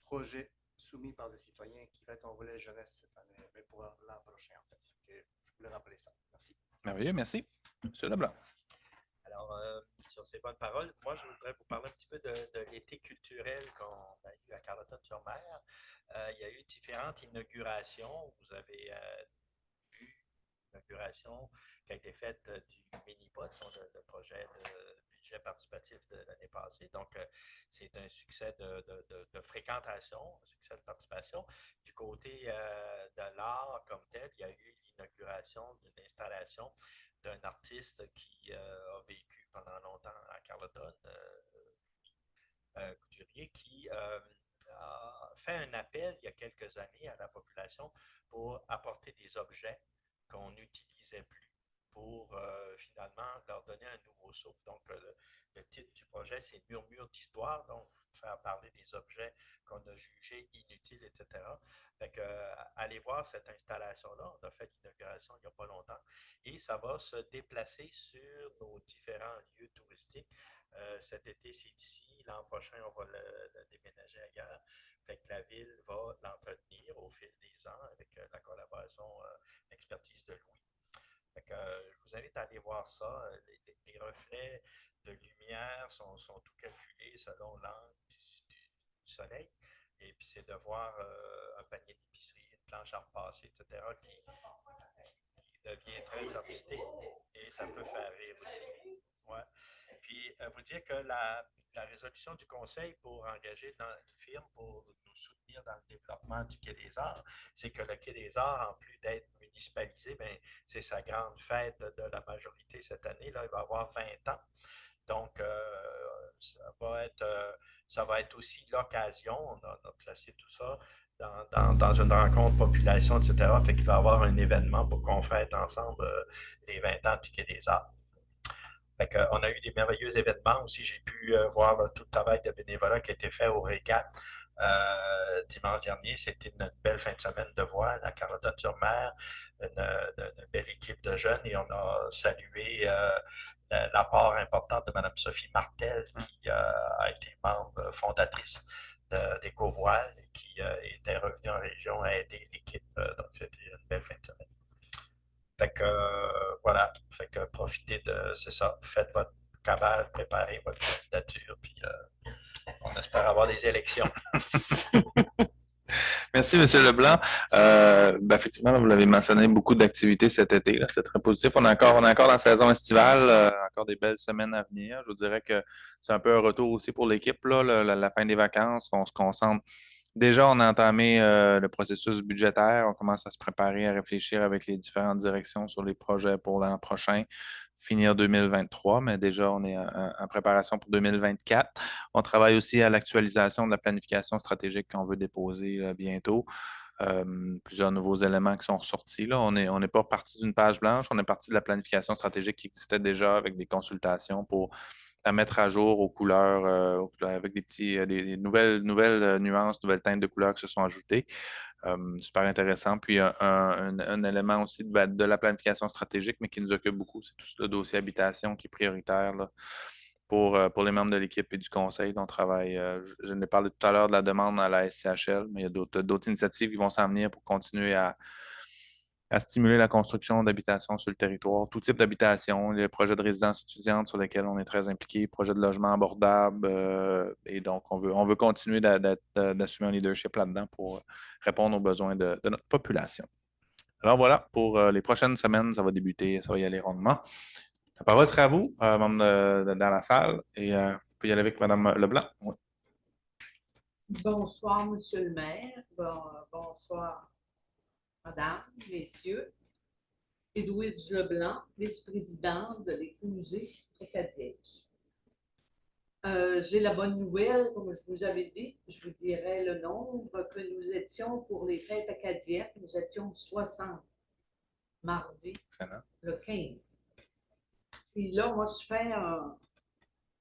projets soumis par des citoyens qui va être en volet jeunesse cette année, mais pour l'an prochain, en fait. Je voulais rappeler ça. Merci. Merveilleux, merci. Monsieur Leblanc. Alors, sur ces bonnes paroles, moi, je voudrais vous parler un petit peu de l'été culturel qu'on a eu à Carleton-sur-Mer. Il y a eu différentes inaugurations. Vous avez eu l'inauguration qui a été faite du Mini-Pot, le projet de budget participatif de l'année passée. Donc, c'est un succès de fréquentation, un succès de participation. Du côté de l'art comme tel, il y a eu l'inauguration d'une installation d'un artiste qui a vécu pendant longtemps à Carleton, couturier, qui a fait un appel il y a quelques années à la population pour apporter des objets qu'on n'utilisait plus pour finalement leur donner un nouveau souffle. Donc, le titre du projet, c'est Murmure d'histoire, donc faire parler des objets qu'on a jugés inutiles, etc. Fait que, allez voir cette installation-là. On a fait l'inauguration il n'y a pas longtemps et ça va se déplacer sur nos différents lieux touristiques. Cet été, c'est ici. L'an prochain, on va le déménager ailleurs. Fait que la ville va l'entretenir au fil des ans avec la collaboration expertise de Louis. Fait que, je vous invite à aller voir ça. Les reflets de lumière sont tout calculés selon l'angle du soleil. Et puis, c'est de voir un panier d'épicerie, une planche à repasser, etc., qui devient très artistique et ça peut faire rire aussi. Ouais. Puis, vous dire que la résolution du Conseil pour engager dans une firme pour nous soutenir dans le développement du Quai des Arts, c'est que le Quai des Arts, en plus d'être municipalisé, ben, c'est sa grande fête de la majorité cette année. Là, il va avoir 20 ans. Donc, ça va être aussi l'occasion, on a placé tout ça dans une rencontre population, etc. Fait qu'il va y avoir un événement pour qu'on fête ensemble les 20 ans du Quai des Arts. Fait que, on a eu des merveilleux événements aussi. J'ai pu voir tout le travail de bénévolat qui a été fait au Régat dimanche dernier. C'était une belle fin de semaine de voile à Carleton-sur-Mer, une belle équipe de jeunes et on a salué l'apport important de Mme Sophie Martel qui a été membre fondatrice d'Écovoile et qui était revenue en région à aider l'équipe. Donc, c'était une belle fin de semaine. Fait que voilà, fait que profitez c'est ça, faites votre cabale, préparez votre candidature, puis on espère avoir des élections. Merci, M. Leblanc. Effectivement, là, vous l'avez mentionné, beaucoup d'activités cet été. C'est très positif. On est encore dans la saison estivale, encore des belles semaines à venir. Je vous dirais que c'est un peu un retour aussi pour l'équipe, là, la fin des vacances. On se concentre. Déjà, on a entamé le processus budgétaire. On commence à se préparer, à réfléchir avec les différentes directions sur les projets pour l'an prochain, finir 2023, mais déjà, on est en préparation pour 2024. On travaille aussi à l'actualisation de la planification stratégique qu'on veut déposer bientôt. Plusieurs nouveaux éléments qui sont ressortis. Là. On n'est pas parti d'une page blanche, on est parti de la planification stratégique qui existait déjà avec des consultations pour à mettre à jour aux couleurs, avec des nouvelles nuances, nouvelles teintes de couleurs qui se sont ajoutées. Super intéressant. Puis un élément aussi de la planification stratégique, mais qui nous occupe beaucoup, c'est tout le dossier habitation qui est prioritaire là, pour les membres de l'équipe et du conseil dont on travaille. Je n'ai parlé tout à l'heure de la demande à la SCHL, mais il y a d'autres initiatives qui vont s'en venir pour continuer à stimuler la construction d'habitations sur le territoire, tout type d'habitation, les projets de résidence étudiante sur lesquels on est très impliqué, projets de logement abordable, et donc on veut continuer d'assumer un leadership là-dedans pour répondre aux besoins de notre population. Alors voilà, pour les prochaines semaines, ça va débuter, ça va y aller rondement. La parole sera à vous, membres dans la salle, et je peux y aller avec Mme Leblanc. Oui. Bonsoir, Monsieur le maire. Bonsoir, Madame, Messieurs. Edwidge Leblanc, vice-présidente de l'Écomusée acadienne. J'ai la bonne nouvelle, comme je vous avais dit, je vous dirai le nombre que nous étions pour les fêtes acadiennes. Nous étions 60 mardi, le 15. Puis là, moi, je fais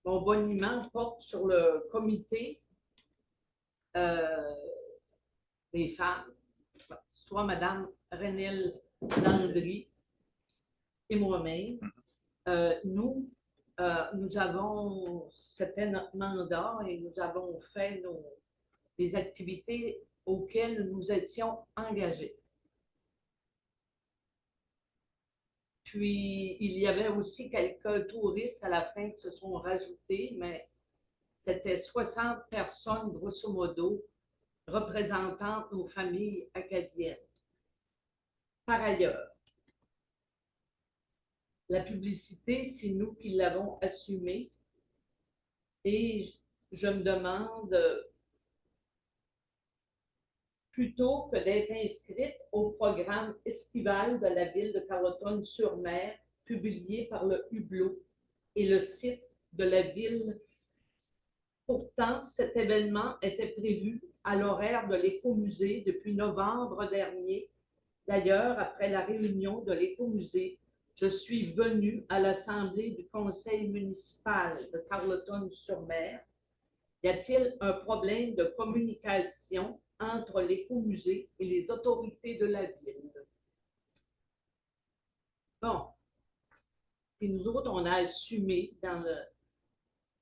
mon boniment porte sur le comité des femmes, soit Mme Renelle Landry et moi-même. Nous avons, c'était notre mandat et nous avons fait les activités auxquelles nous étions engagés. Puis, il y avait aussi quelques touristes à la fin qui se sont rajoutés, mais c'était 60 personnes, grosso modo, représentant nos familles acadiennes. Par ailleurs, la publicité, c'est nous qui l'avons assumée et je me demande, plutôt que d'être inscrite au programme estival de la ville de Carleton-sur-Mer, publié par le Hublot et le site de la ville. Pourtant, cet événement était prévu à l'horaire de l'Écomusée depuis novembre dernier. D'ailleurs, après la réunion de l'Écomusée, je suis venue à l'Assemblée du Conseil municipal de Carleton-sur-Mer. Y a-t-il un problème de communication entre l'Écomusée et les autorités de la ville? Bon. Et nous autres, on a assumé dans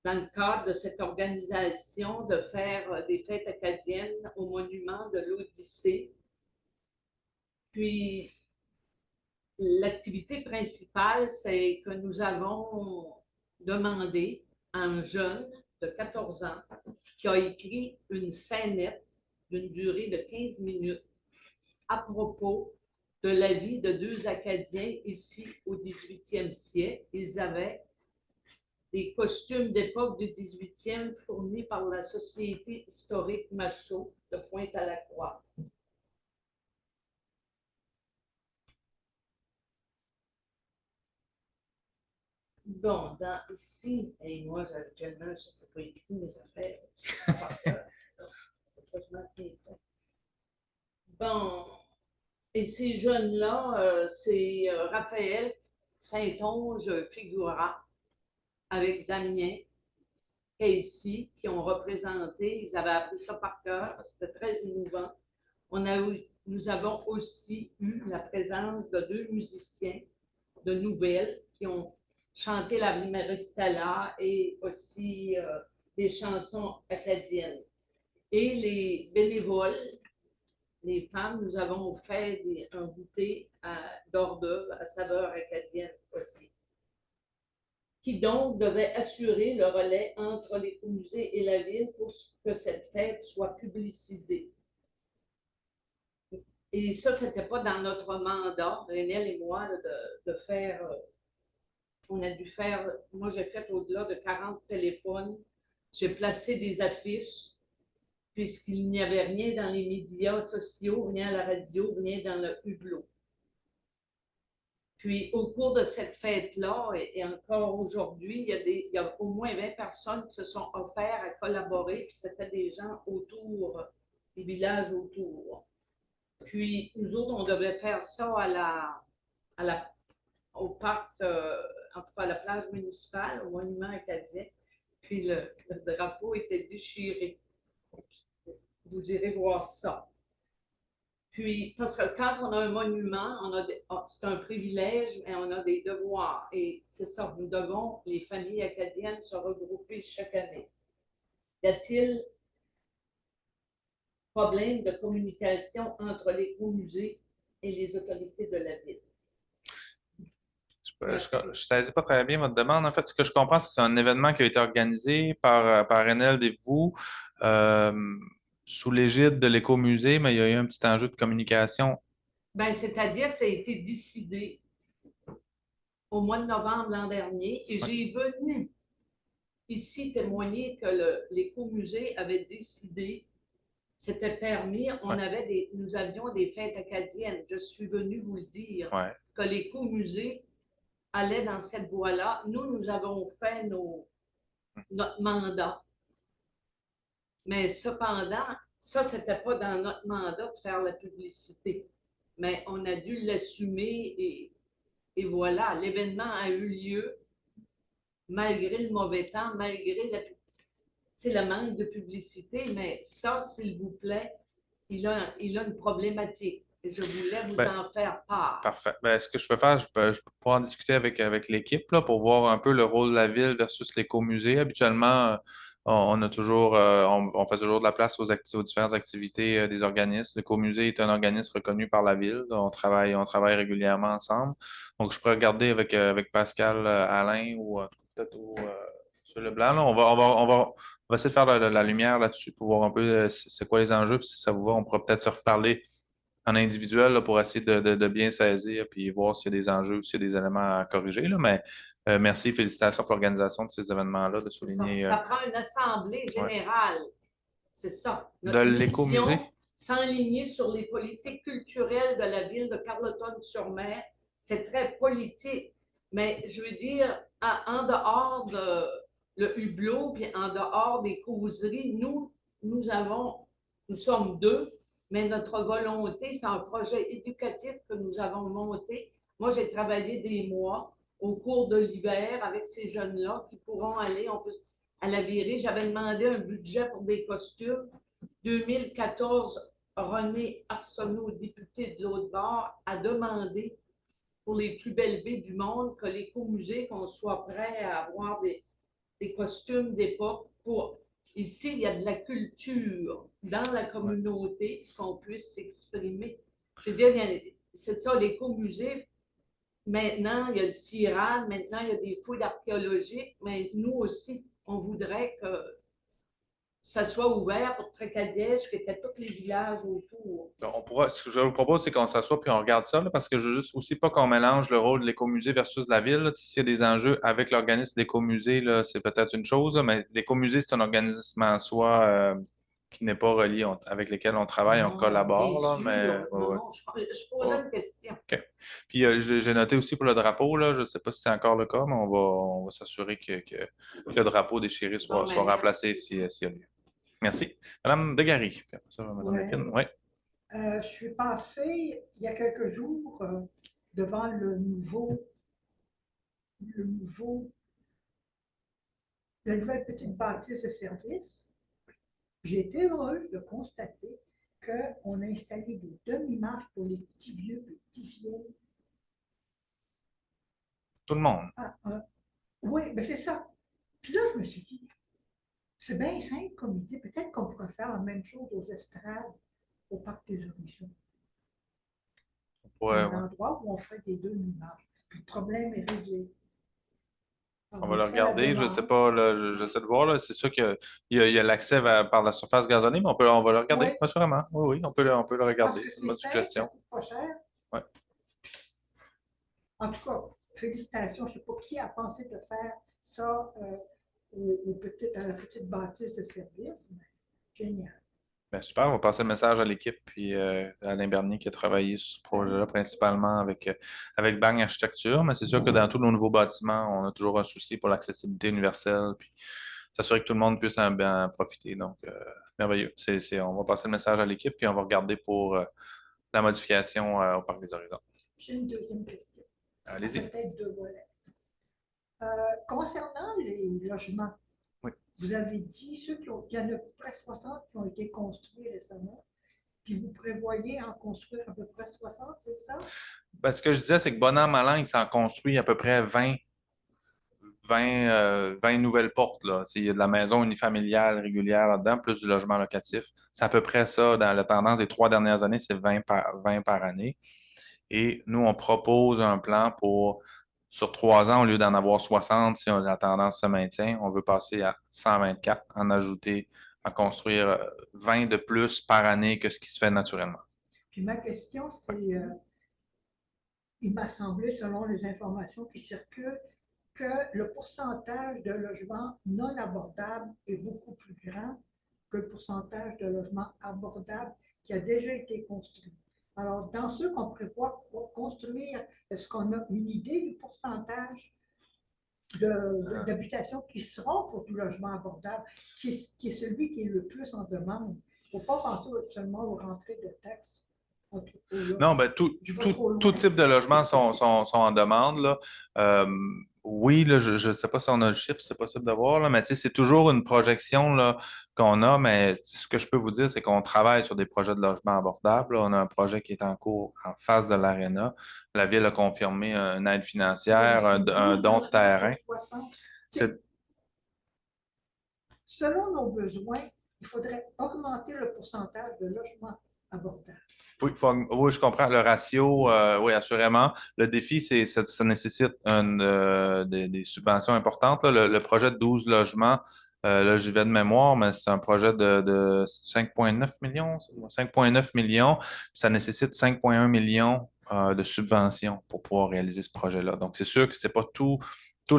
le cadre de cette organisation de faire des fêtes acadiennes au monument de l'Odyssée. Puis, l'activité principale, c'est que nous avons demandé à un jeune de 14 ans qui a écrit une scénette d'une durée de 15 minutes à propos de la vie de deux Acadiens ici au 18e siècle. Ils avaient des costumes d'époque du 18e fournis par la Société historique Machaut de Pointe-à-la-Croix. Bon, ici, et moi, actuellement, je ne sais pas écrire mes affaires. Je sais pas par cœur. Bon, et ces jeunes-là, c'est Raphaël Saint-Onge Figura avec Damien Casey qui ont représenté. Ils avaient appris ça par cœur. C'était très émouvant. Nous avons aussi eu la présence de 2 musiciens de nouvelles qui ont chanté la Vimeristella et aussi des chansons acadiennes. Et les bénévoles, les femmes, nous avons fait un goûter d'hors d'œuvre à saveur acadienne aussi, qui donc devait assurer le relais entre l'écomusée et la ville pour que cette fête soit publicisée. Et ça, ce n'était pas dans notre mandat, Renel et moi, de faire. On a dû faire. Moi, j'ai fait au-delà de 40 téléphones. J'ai placé des affiches, puisqu'il n'y avait rien dans les médias sociaux, rien à la radio, rien dans le hublot. Puis, au cours de cette fête-là, et encore aujourd'hui, il y a au moins 20 personnes qui se sont offertes à collaborer, puis c'était des gens autour, des villages autour. Puis, nous autres, on devait faire ça au parc, en tout cas à la plage municipale, au monument acadien. Puis, le drapeau était déchiré. Vous irez voir ça. Puis, parce que quand on a un monument, c'est un privilège, mais on a des devoirs. Et c'est ça, nous devons, les familles acadiennes, se regrouper chaque année. Y a-t-il problème de communication entre l'écomusée et les autorités de la ville? Je ne saisis pas très bien votre demande. En fait, ce que je comprends, c'est que c'est un événement qui a été organisé par Enel et vous sous l'égide de l'écomusée, mais il y a eu un petit enjeu de communication. Ben, c'est-à-dire que ça a été décidé au mois de novembre l'an dernier et j'ai venu ici témoigner que l'écomusée avait décidé, c'était permis, nous avions des fêtes acadiennes. Je suis venue vous le dire, que l'écomusée allait dans cette voie-là. Nous avons fait notre mandat. Mais cependant, ça, c'était pas dans notre mandat de faire la publicité. Mais on a dû l'assumer et voilà, l'événement a eu lieu malgré le mauvais temps, malgré le manque de publicité, mais ça, s'il vous plaît, il a une problématique. Et je voulais vous en faire part. Parfait. Ce que je peux faire, je peux pouvoir en discuter avec l'équipe là, pour voir un peu le rôle de la ville versus l'écomusée. Habituellement, on a toujours, on fait toujours de la place aux différentes activités des organismes. L'écomusée est un organisme reconnu par la ville. On travaille régulièrement ensemble. Donc, je pourrais regarder avec Pascal Alain ou peut-être sur Leblanc. Là, on va essayer de faire la lumière là-dessus pour voir un peu c'est quoi les enjeux. Puis si ça vous va, on pourra peut-être se reparler en individuel là, pour essayer de bien saisir puis voir s'il y a des enjeux ou s'il y a des éléments à corriger. Là, mais merci, félicitations pour l'organisation de ces événements-là, de souligner. Ça prend une assemblée générale. C'est ça. De Notre l'écomusée. mission, s'enligner sur les politiques culturelles de la ville de Carleton-sur-Mer. C'est très politique. Mais je veux dire, en dehors de le hublot, puis en dehors des causeries, nous sommes 2, mais notre volonté, c'est un projet éducatif que nous avons monté. Moi, j'ai travaillé des mois au cours de l'hiver avec ces jeunes-là qui pourront aller à la virée. J'avais demandé un budget pour des costumes. 2014, René Arsenault, député de l'Aude-Bord, a demandé pour les plus belles baies du monde que l'écomusée, qu'on soit prêt à avoir des costumes d'époque pour... Ici, il y a de la culture dans la communauté qu'on puisse s'exprimer. Je veux dire, c'est ça, l'écomusée. Maintenant, il y a le CIRAD, maintenant, il y a des fouilles archéologiques, mais nous aussi, on voudrait que ça soit ouvert pour Tracadèche, qui étaient tous les villages autour. Donc, ce que je vous propose, c'est qu'on s'assoie puis on regarde ça, là, parce que je veux juste aussi pas qu'on mélange le rôle de l'écomusée versus la ville, là. S'il y a des enjeux avec l'organisme d'écomusée, là, c'est peut-être une chose, là, mais l'écomusée, c'est un organisme en soi qui n'est pas relié, avec lequel on travaille, on Non, collabore, là, bien mais sûr. ouais, Non, ouais. non, je posais une question. OK. Puis j'ai noté aussi pour le drapeau, là, je ne sais pas si c'est encore le cas, mais on va s'assurer que le drapeau déchiré soit Bon, ben, remplacé merci. s'il y a lieu. Merci. Madame Degary. Puis après ça, Madame Ouais. Lépine. Oui. Je suis passée il y a quelques jours devant la nouvelle petite bâtisse de service. J'ai été heureuse de constater qu'on a installé des demi-marches pour les petits vieux, les petits vieilles. Tout le monde. Oui, ben c'est ça. Puis là, je me suis dit, c'est bien simple comme idée. Peut-être qu'on pourrait faire la même chose aux estrades, au Parc des Horizons. Ouais, Un ouais. endroit où on ferait des demi-marches. Puis le problème est réglé. Alors, On va le fait la regarder. Je ne sais demande. pas, là, j'essaie de voir. Là. C'est sûr qu'il y a l'accès par la surface gazonnée, mais on va le regarder, Oui. assurément. Oui, oui, on peut le Parce regarder. que C'est une bonne c'est simple, ça suggestion. coûte pas cher. Ouais. En tout cas, félicitations. Je ne sais pas qui a pensé de faire ça à la petite bâtisse de service. Mais génial. Ben, super, on va passer le message à l'équipe, puis à Alain Bernier qui a travaillé sur ce projet-là principalement avec Bang Architecture, mais c'est sûr que dans tous nos nouveaux bâtiments, on a toujours un souci pour l'accessibilité universelle, puis s'assurer que tout le monde puisse en profiter. Donc, merveilleux. On va passer le message à l'équipe, puis on va regarder pour la modification au Parc des Horizons. J'ai une deuxième question. Allez-y. Peut-être deux volets. Concernant les logements, Oui. vous avez dit qu'il y en a près 60 qui ont été construits récemment, puis vous prévoyez en construire à peu près 60, c'est ça? Ben, ce que je disais, c'est que bon an, mal an, il s'en construit à peu près 20 nouvelles portes, là. Il y a de la maison unifamiliale régulière là-dedans, plus du logement locatif. C'est à peu près ça. Dans la tendance des 3 dernières années, c'est 20 par année. Et nous, on propose un plan sur 3 ans, au lieu d'en avoir 60, si la tendance se maintient, on veut passer à 124, en construire 20 de plus par année que ce qui se fait naturellement. Puis ma question, c'est, il m'a semblé, selon les informations qui circulent, que le pourcentage de logements non abordables est beaucoup plus grand que le pourcentage de logements abordables qui a déjà été construit. Alors, dans ceux qu'on prévoit pour construire, est-ce qu'on a une idée du pourcentage d'habitations qui seront pour du logement abordable, qui est celui qui est le plus en demande? Il ne faut pas penser seulement aux rentrées de taxes. Non, ben, tout type de logements sont en demande, là. Oui, là, je ne sais pas si on a le chiffre, c'est possible de voir, là, mais c'est toujours une projection là, qu'on a, mais ce que je peux vous dire, c'est qu'on travaille sur des projets de logement abordables. Là. On a un projet qui est en cours en face de l'Arena. La Ville a confirmé une aide financière, un don de terrain. Selon nos besoins, il faudrait augmenter le pourcentage de logements abordables. Oui, oui, je comprends. Le ratio, oui, assurément. Le défi, ça nécessite des subventions importantes. Là. Le projet de 12 logements, là, j'y vais de mémoire, mais c'est un projet de 5,9 millions. 5,9 millions. Ça nécessite 5,1 millions de subventions pour pouvoir réaliser ce projet-là. Donc, c'est sûr que ce n'est pas toutes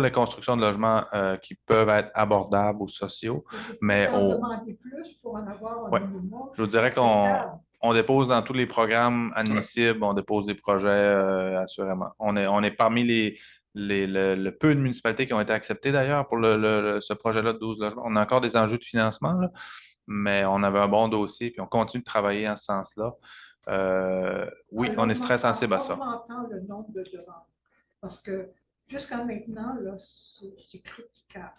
les constructions de logements qui peuvent être abordables ou sociaux. Mais on demander plus pour en avoir un minimum. Je vous dirais qu'on dépose dans tous les programmes admissibles, on dépose des projets assurément. On est parmi le peu de municipalités qui ont été acceptées d'ailleurs pour ce projet-là de 12 logements. On a encore des enjeux de financement, là, mais on avait un bon dossier puis on continue de travailler en ce sens-là. Oui, on est très sensible à ça. Augmentant le nombre de demandes. Parce que jusqu'à maintenant, c'est critiquable.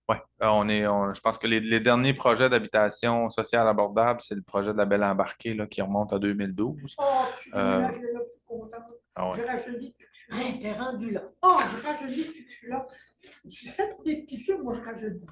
Oui, je pense que les derniers projets d'habitation sociale abordable, c'est le projet de la Belle Embarquée là, qui remonte à 2012. Oh, je suis déménagée là, je suis contente. Je rajeunis depuis que je suis là. T'es rendu là. Oh, je rajenis depuis que je suis là. J'ai fait pour des petits films, moi je rajenis.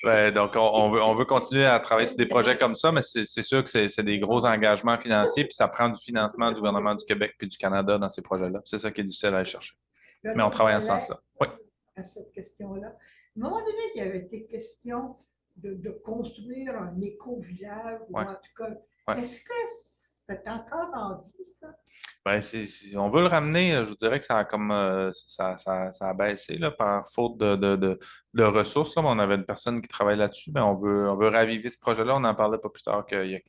Ouais, donc, on veut continuer à travailler sur des projets comme ça, mais c'est sûr que c'est des gros engagements financiers, puis ça prend du financement du gouvernement du Québec puis du Canada dans ces projets-là. C'est ça qui est difficile à aller chercher. Mais on travaille en ce sens-là. Oui. À cette question-là. À un moment donné, il y avait été question de construire un éco-village, ou Ouais. en tout cas, Ouais. est-ce que c'est encore en vie, ça? Ben, on veut le ramener, je vous dirais que ça a comme ça a baissé là, par faute de ressources. Là, mais on avait une personne qui travaille là-dessus. Ben, on veut raviver ce projet-là. On en parlait pas plus tard qu'il y a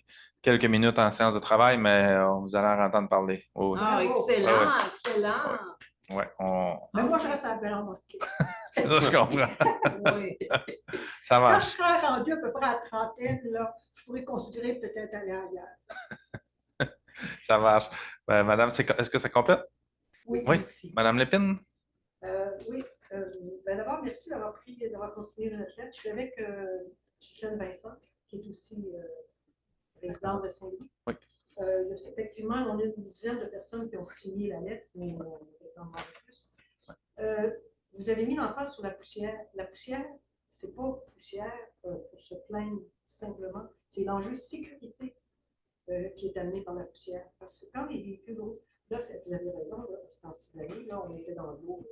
quelques minutes en séance de travail, mais vous allez en entendre parler. Oui, Ah, oui. excellent, Ouais, ouais. excellent. Ouais, Mais moi, je reste à la belle remarquer. ça, je comprends. Oui. Ça Quand je marche. serai rendu à peu près à la trentaine, là, je pourrais considérer peut-être aller ailleurs. Ça marche. Ben, madame, est-ce que ça complète? Oui, Oui. merci. Madame Lépine? Oui, ben d'abord, merci d'avoir considéré notre lettre. Je suis avec Ghislaine Vincent, qui est aussi résidente de Saint-Louis. Oui. Effectivement, on a une dizaine de personnes qui ont signé la lettre, mais on est en plus. Vous avez mis l'emphase sur la poussière. La poussière, c'est pas poussière pour se plaindre simplement, c'est l'enjeu sécurité qui est amené par la poussière. Parce que quand les véhicules roulent, là, vous avez raison, là, c'est en Sibérie, là, on était dans l'eau,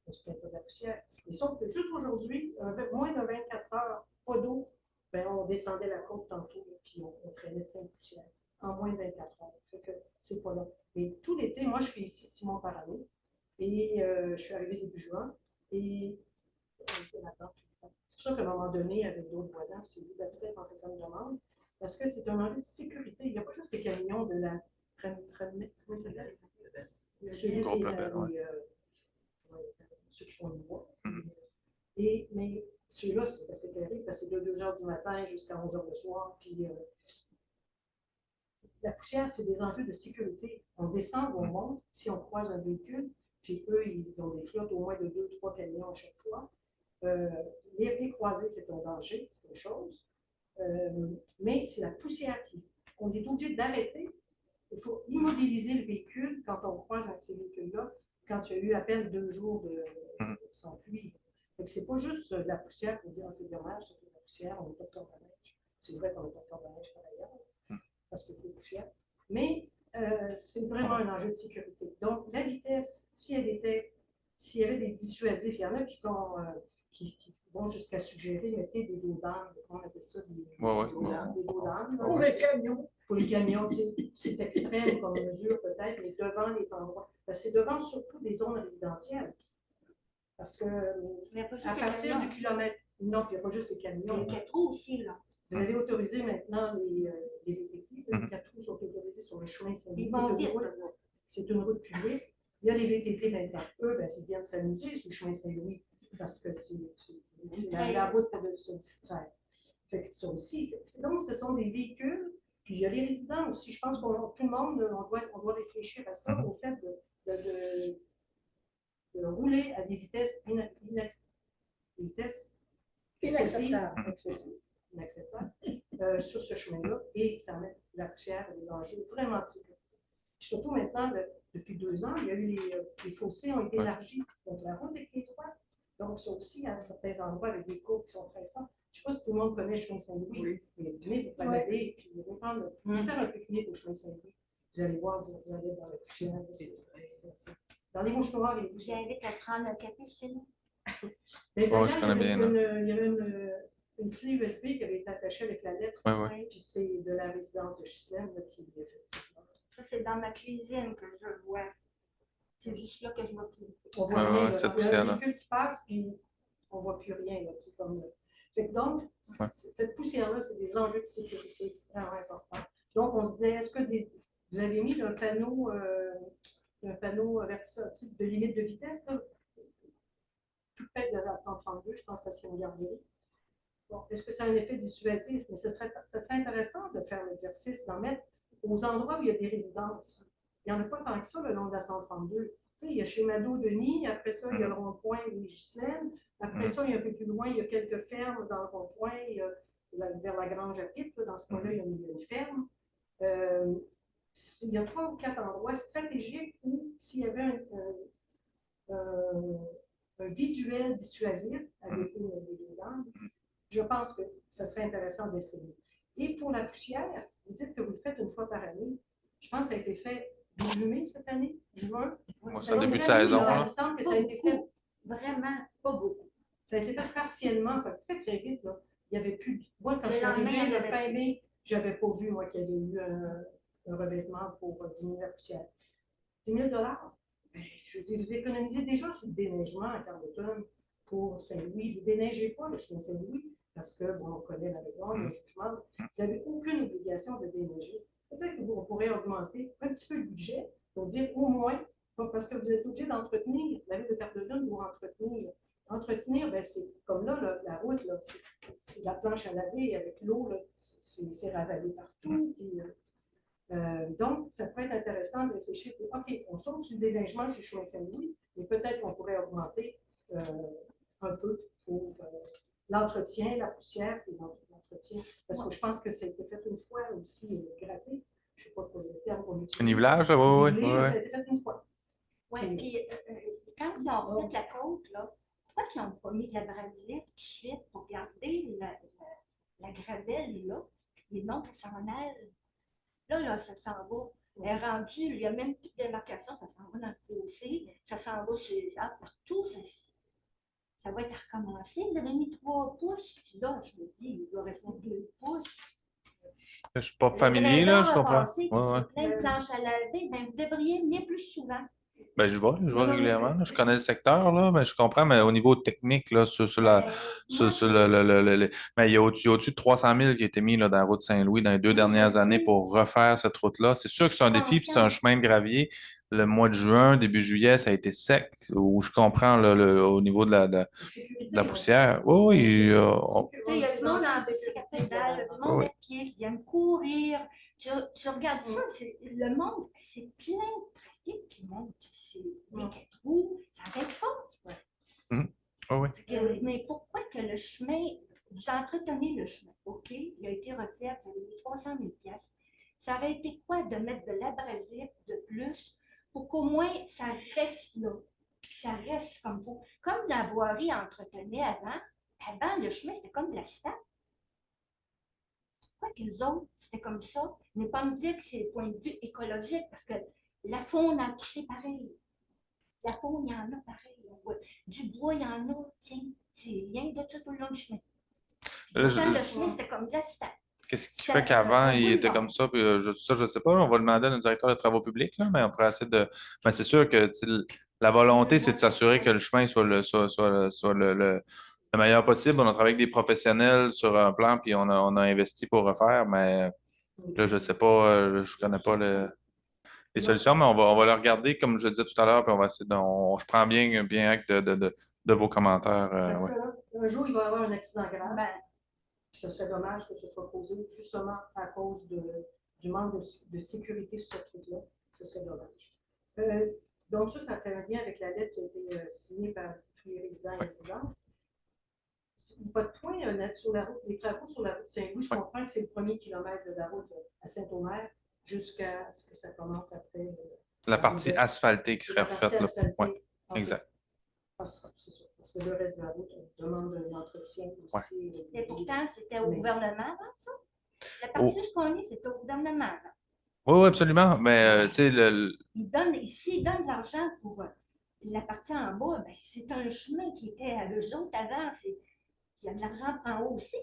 on se plaint pas de la poussière. Mais sauf que juste aujourd'hui, avec moins de 24 heures, pas d'eau, ben, on descendait la côte tantôt, là, puis on traînait plein de poussière. En moins de 24 heures. Fait que c'est pas long. Mais tout l'été, moi, je fais ici 6 mois par année. Et je suis arrivée début juin. Et c'est pour ça qu'à un moment donné, avec d'autres voisins, c'est lui peut-être en faisant une demande. Parce que c'est un enjeu de sécurité. Il n'y a pas juste les camions de la comment ça s'appelle? Ceux qui font le bois. Mais ceux-là, c'est assez terrible parce que c'est de 2 h du matin jusqu'à 11 h le soir. Puis la poussière, c'est des enjeux de sécurité. On descend ou on monte si on croise un véhicule, puis eux, ils ont des flottes au moins de 2-3 camions à chaque fois. Les croisés, c'est un danger, c'est une chose. Mais c'est la poussière qu'on est obligé d'arrêter. Il faut immobiliser le véhicule quand on croise un de ces véhicules-là, quand il y a eu à peine 2 jours sans pluie. Ce n'est pas juste de la poussière pour dire c'est dommage, c'est de la poussière, on n'est pas de corde à neige. C'est vrai qu'on n'est pas de corde à neige par ailleurs, parce qu'il y a de la poussière. Mais c'est vraiment un enjeu de sécurité. Donc, la vitesse, s'il y avait des dissuasifs, il y en a qui vont jusqu'à suggérer, mettez des dos d'âne, on appelle ça des dos d'âne. Pour les camions. Pour les camions, c'est extrême comme mesure peut-être, mais devant les endroits. C'est devant surtout des zones résidentielles. Parce que à partir du kilomètre, non, il n'y a pas juste les camions. Les 4 roues aussi, là. Vous avez autorisé maintenant les VTT. Les 4 roues sont autorisés sur le chemin Saint-Louis. C'est une route publique. Il y a les VTT maintenant. Eux, ils viennent s'amuser sur le chemin Saint-Louis parce que c'est la route pour se distraire. Fait que ça aussi, donc ce sont des véhicules. Puis il y a les résidents aussi. Je pense que tout le monde, on doit réfléchir à ça, au fait de rouler à des vitesses inacceptables sur ce chemin-là, et ça met la poussière et des enjeux vraiment de sécurité. Puis surtout maintenant, depuis 2 ans, il y a eu les fossés ont été élargis. Donc la route est étroite. Donc ça aussi, à certains endroits, avec des courbes qui sont très fortes. Je ne sais pas si tout le monde connaît le chemin Saint-Louis. Mais venez vous balader, puis vous faire un pique-nique au chemin Saint-Louis. Vous allez voir, vous allez dans la poussière. Dans les mouchoirs, les poussières. J'invite à prendre un café chez nous. Mais d'ailleurs, il y avait une clé USB qui avait été attachée avec la lettre. Puis c'est de la résidence de Ghislaine qui est effectivement. Ça, c'est dans ma cuisine que je le vois. C'est juste là que je vois tout. On voit rien. Il y a un véhicule qui passe, puis on ne voit plus rien. Là, donc, cette poussière-là, c'est des enjeux de sécurité, c'est vraiment important. Donc, on se disait, est-ce que vous avez mis un panneau de limite de vitesse, là, plus près de la 132, je pense, parce qu'il y a une garderie. Bon, est-ce que ça a un effet dissuasif? Mais ce serait intéressant de faire l'exercice, d'en mettre aux endroits où il y a des résidences. Il n'y en a pas tant que ça le long de la 132. Tu sais, il y a chez Mado-Denis, après ça, il y a le rond-point Louis-Ghislaine. Après ça, il y a un peu plus loin, il y a quelques fermes dans le rond-point, vers la Grange à Pipe, dans ce coin-là, il y a une ferme. Il y a 3 ou 4 endroits stratégiques où, s'il y avait un visuel dissuasif, à défaut des deux langues, je pense que ce serait intéressant d'essayer. Et pour la poussière, vous dites que vous le faites une fois par année. Je pense que ça a été fait début mai cette année, juin. Moi, c'est le début de saison. Il me semble que ça a été fait vraiment pas beaucoup. Ça a été fait partiellement, très très vite. Là. il y avait plus. Moi, quand Le je suis lendemain, arrivée il y en le avait fin plus. mai, je n'avais pas vu, moi, qu'il y avait eu un revêtement pour diminuer la poussière. 10 000 $. Ben, je veux dire, vous économisez déjà sur le déneigement à Carleton pour Saint-Louis. Vous ne déneigez pas le chemin Saint-Louis parce que, bon, on connaît la raison, il y a un jugement. Vous n'avez aucune obligation de déneiger. Peut-être que vous pourrez augmenter un petit peu le budget pour dire au moins, parce que vous êtes obligé d'entretenir, la ville de Carleton doit entretenir. Entretenir, ben, c'est comme là, la route, là, c'est la planche à laver avec l'eau, c'est ravalé partout. Puis, donc, ça peut être intéressant de réfléchir. OK, on sauve sur le déneigement sur le chemin Saint-Louis, mais peut-être qu'on pourrait augmenter un peu pour l'entretien, la poussière et l'entretien. Parce que je pense que ça a été fait une fois aussi, gratté. Je ne sais pas pour le terme qu'on utilise. Un nivelage, oui. Ça a été fait une fois. Oui, puis quand ils ont fait la côte, là, pourquoi ils n'ont pas mis de l'abrasif tout de suite pour garder la gravelle là, et non que ça en aille? Là, ça s'en va. Elle est rendue, il n'y a même plus de démarcation, ça s'en va dans le fossé, ça s'en va chez les arbres, partout. Ça va être à recommencer. Vous avez mis 3 pouces, puis là, je me dis, il doit rester 2 pouces. Je ne suis pas familier, là, je comprends. C'est plein de planches à laver, ben, vous devriez venir plus souvent. Ben, je vais régulièrement. Là. Je connais le secteur, là, mais je comprends, mais au niveau technique, là, sur la. Mais il y a au-dessus de 300 000 qui a été mis là, dans la route Saint-Louis dans les 2 dernières années pour refaire cette route-là. C'est sûr que c'est un défi, puis c'est un chemin de gravier. Le mois de juin, début juillet, ça a été sec, où je comprends au niveau de la poussière. Oui, il y a du monde en bicyclette, il y a du monde à pied qui aime courir. Tu regardes ça, le monde, c'est plein de trafic qui monte. C'est des trous, ça n'arrête pas. Oui. Mais pourquoi que le chemin, vous entretenez le chemin, OK, il a été refait, ça a mis 300 000 $. Ça aurait été quoi de mettre de l'abrasif de plus pour qu'au moins ça reste là, ça reste comme vous. Comme la voirie entretenait avant le chemin, c'était comme de l'asphalte. Pourquoi que les autres, c'était comme ça? Ne pas me dire que c'est le point de vue écologique, parce que la faune a poussé pareil. La faune, il y en a pareil. Du bois, il y en a, tiens, c'est rien de ça tout le long du chemin. Le chemin, c'était comme de l'asphalte. Qu'est-ce qui fait qu'avant, il était comme ça? Puis, je ne sais pas. On va demander à notre directeur de travaux publics, là, mais on pourrait essayer de. Mais c'est sûr que la volonté, c'est de s'assurer que le chemin soit le meilleur possible. On a travaillé avec des professionnels sur un plan, puis on a investi pour refaire, mais là, je ne sais pas, je ne connais pas les solutions, mais on va le regarder, comme je le disais tout à l'heure, puis on va essayer je prends bien acte de vos commentaires. Parce que, un jour, il va y avoir un accident grave. Ben, Puis ce serait dommage que ce soit causé justement à cause du manque de sécurité sur cette route-là. Ce serait dommage. Donc ça fait un lien avec la lettre qui a été signée par tous les résidents et résidentes. Votre point sur la route, les travaux sur la route Saint-Louis, je comprends que c'est le premier kilomètre de la route à Saint-Omer jusqu'à ce que ça commence après. La partie asphaltée qui serait refaite. Oui, exact. C'est sûr. Parce que le reste de la route, on demande un entretien aussi. Et pourtant, c'était au gouvernement avant ça. La partie où on est, c'était au gouvernement avant. Oui, absolument. Mais tu sais, S'ils donnent de l'argent pour la partie en bas, ben, c'est un chemin qui était à eux autres avant. Il y a de l'argent en haut aussi.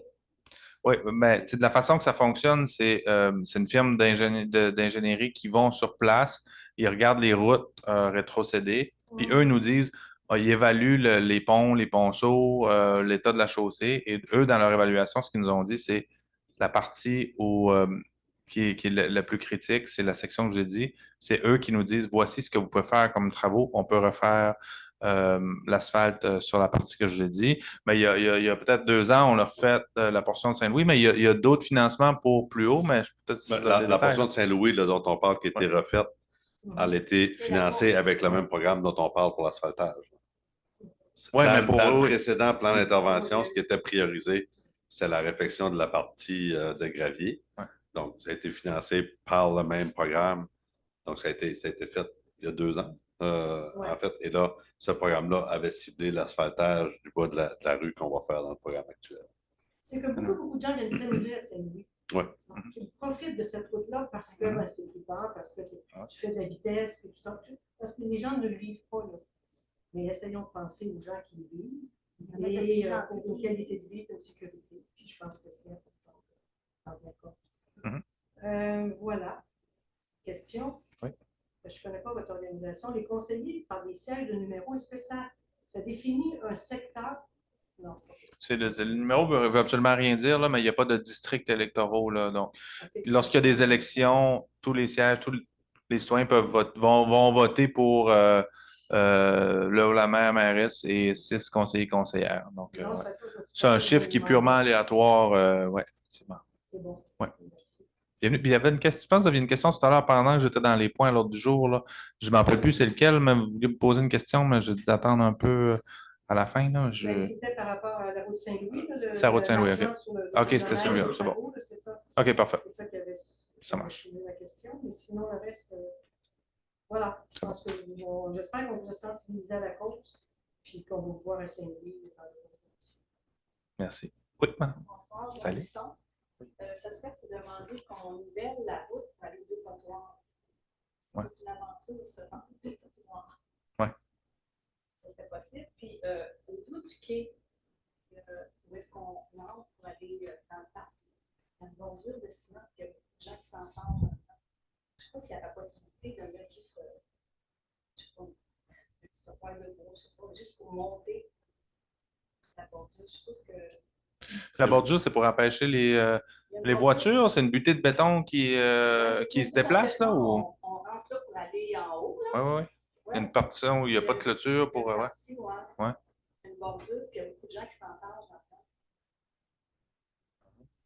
Oui, mais de la façon que ça fonctionne, c'est une firme d'ingénierie qui vont sur place, ils regardent les routes rétrocédées, puis eux nous disent, ils évaluent les ponts, les ponceaux, l'état de la chaussée, et eux, dans leur évaluation, ce qu'ils nous ont dit, c'est la partie qui est la plus critique, c'est la section que j'ai dit, c'est eux qui nous disent, voici ce que vous pouvez faire comme travaux, on peut refaire l'asphalte sur la partie que je vous ai dit. Mais il y a peut-être 2 ans, on a refait la portion de Saint-Louis, mais il y a d'autres financements pour plus haut, mais peut-être la portion de Saint-Louis là, dont on parle qui a été refaite, elle a été financée avec le même programme dont on parle pour l'asphaltage. Oui, mais pour le précédent plan d'intervention, ce qui était priorisé, c'est la réfection de la partie de gravier. Ouais. Donc, ça a été financé par le même programme. Donc, ça a été fait il y a 2 ans, en fait. Et là, ce programme-là avait ciblé l'asphaltage du bas de la rue qu'on va faire dans le programme actuel. C'est que beaucoup de gens viennent s'amuser à Saint-Louis. Oui. Ils profitent de cette route-là parce que c'est flippant, parce que tu fais de la vitesse, que tu parce que les gens ne le vivent pas. Là. Mais essayons de penser aux gens qui le vivent et aux qualités de vie et de sécurité. Puis je pense Voilà. Question. Oui. Je ne connais pas votre organisation. Les conseillers par des sièges de numéros, est-ce que ça définit un secteur? Non. Le numéro ne veut absolument rien dire, là, mais il n'y a pas de districts électoraux. Là, donc, Ok. lorsqu'il y a des élections, tous les sièges, tous les citoyens vont voter pour le ou la maire, mairesse et 6 conseillers conseillères. Donc, Non, ouais. ça, C'est un chiffre qui est purement aléatoire. Ouais, effectivement. C'est bon. Ouais. Merci. Bienvenue. Puis il y avait une question, je pense que vous aviez une question tout à l'heure pendant que j'étais dans les points à l'ordre du jour. Là. Je ne m'en rappelle plus c'est lequel, mais vous vouliez me poser une question, mais je dis d'attendre un peu à la fin. Là. Ben, c'était par rapport à la route Saint-Louis. C'est la route Saint-Louis, OK. OK, c'était celui-là, c'est bon. C'est ça. OK, parfait. C'est ça qui avait Ça marche. soulevé la question. Mais sinon, le reste, voilà. Je pense que j'espère qu'on vous a sensibilisé à la cause, puis qu'on va vous voir à Saint-Louis. Merci. Oui, madame. Bonsoir, Salut. Jean-Lisson. Ça serait pour demander qu'on nivelle la route pour aller au dépotoir. Ouais. C'est une aventure, ce dépotoir. Ouais. Ça, c'est possible. Puis, au bout du quai, où est-ce qu'on entre pour aller dans le parc, il y a une bordure de ciment, puis il y a beaucoup de gens qui s'entendent. Je ne sais pas s'il y a la possibilité de mettre juste, je ne sais pas, un petit poil de bois, je ne sais pas, juste pour monter la bordure. Je suppose que. La bordure, c'est pour empêcher les voitures. C'est une butée de béton qui se déplace, là? Ou... On rentre là pour aller en haut, Oui, là. oui, oui. Il y a une partie où il n'y a pas de clôture pour. Une Ouais. partie, ouais. Ouais. Une bordure, puis il y a beaucoup de gens qui s'entendent dans le temps.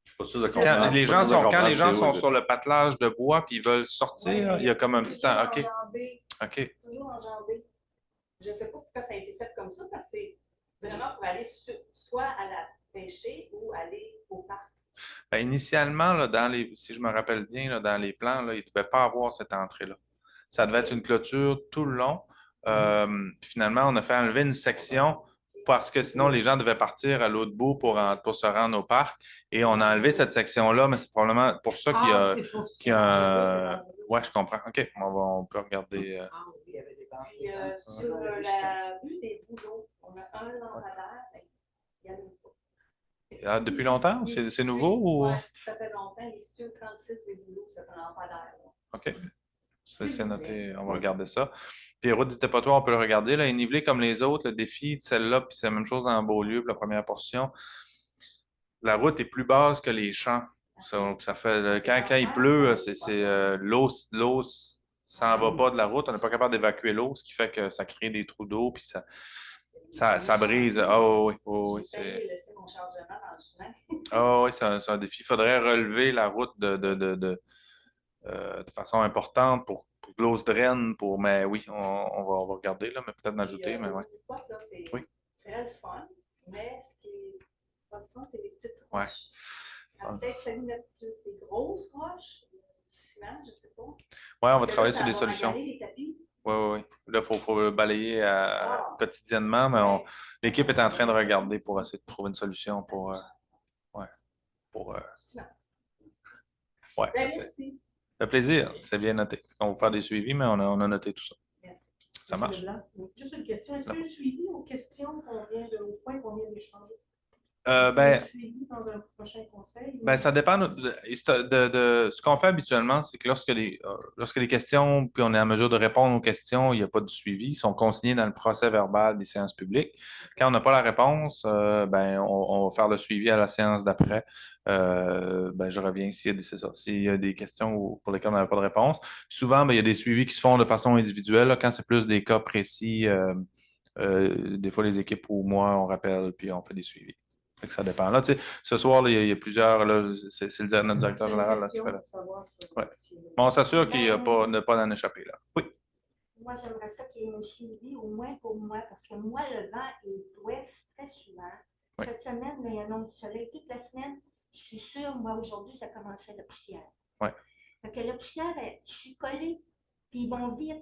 Je suis pas sûr de Quand comprendre. les Je suis pas gens sûr de sont, quand comprendre les gens c'est où, sont je- sur le patelage de bois puis ils veulent sortir, Ouais, il y a comme un petit temps. OK. Enjambé, OK. toujours enjambé. Je ne sais pas pourquoi ça a été fait comme ça, parce que c'est vraiment pour aller soit à la pêcher ou aller au parc. Ben, initialement, là, si je me rappelle bien, là, dans les plans, là, il ne devait pas avoir cette entrée-là. Ça devait être une clôture tout le long. Puis finalement, on a fait enlever une section parce que sinon, les gens devaient partir à l'autre bout pour se rendre au parc. Et on a enlevé cette section-là, mais c'est probablement pour ça qu'il y a. c'est pour qu'il y a Ouais, je comprends. OK, on peut regarder. Ah oui, il y avait des barres. Puis sur la rue des Bouleaux, on a un lampadaire, mais il y en a pas. Ah, depuis longtemps? C'est nouveau ou? Oui, ça fait longtemps. Il est situé au 36 des Bouleaux, c'est un lampadaire. OK. C'est noté. On va regarder ça. Puis, route du dépotoir, on peut le regarder. Là, il est nivelé comme les autres. Le défi de celle-là, puis c'est la même chose en Beaulieu pour la première portion. La route est plus basse que les champs. Donc, ça fait, quand il pleut, l'eau s'en va pas de la route. On n'est pas capable d'évacuer l'eau, ce qui fait que ça crée des trous d'eau, puis ça brise. Ah oui, oui, J'ai failli laisser mon chargement dans le chemin. Ah oui, c'est un défi. Il faudrait relever la route de façon importante pour que l'eau se draine. Mais oui, on va regarder, là, mais peut-être m'ajouter. Mais ouais. C'est Oui. très le fun, mais ce qui est pas le fun, c'est les petites Ouais. roches. Il a peut-être fallu mettre plus des grosses roches, du ciment, je ne sais pas. Oui, on va Parce que travailler là, sur des ça va solutions. maganer les tapis. Oui, oui, oui. Là, il faut balayer quotidiennement, mais Ouais. l'équipe est en train de regarder pour essayer de trouver une solution pour. Ciment. Ouais, Ben, merci. ça fait plaisir, c'est bien noté. On va faire des suivis, mais on a noté tout ça. Merci. Ça marche. Juste une question. Est-ce qu'il y a un suivi aux questions au point qu'on vient d'échanger? Ben, Suivi dans un prochain conseil? Ben, ça dépend de ce qu'on fait habituellement, c'est que lorsque les questions, puis on est en mesure de répondre aux questions, il n'y a pas de suivi, ils sont consignés dans le procès verbal des séances publiques. Quand on n'a pas la réponse, ben, on va faire le suivi à la séance d'après. Ben, je reviens s'il y a des questions pour lesquelles on n'avait pas de réponse. Souvent, ben, il y a des suivis qui se font de façon individuelle, là, quand c'est plus des cas précis. Des fois, les équipes ou moi, on rappelle, puis on fait des suivis. Fait que ça dépend. Là, tu sais, ce soir, là, il y a plusieurs. Là, c'est notre directeur général. Là, qui fait là. Ouais. Bon, on s'assure qu'il n'y a pas d'en échapper. Là. Oui. Moi, j'aimerais ça qu'il y ait un suivi, au moins pour moi, parce que moi, le vent est d'ouest très souvent. Oui. Cette semaine, il y a un du soleil toute la semaine. Je suis sûre, moi, aujourd'hui, ça commençait la poussière. Oui. Fait que la poussière, je suis collée, puis ils vont vite.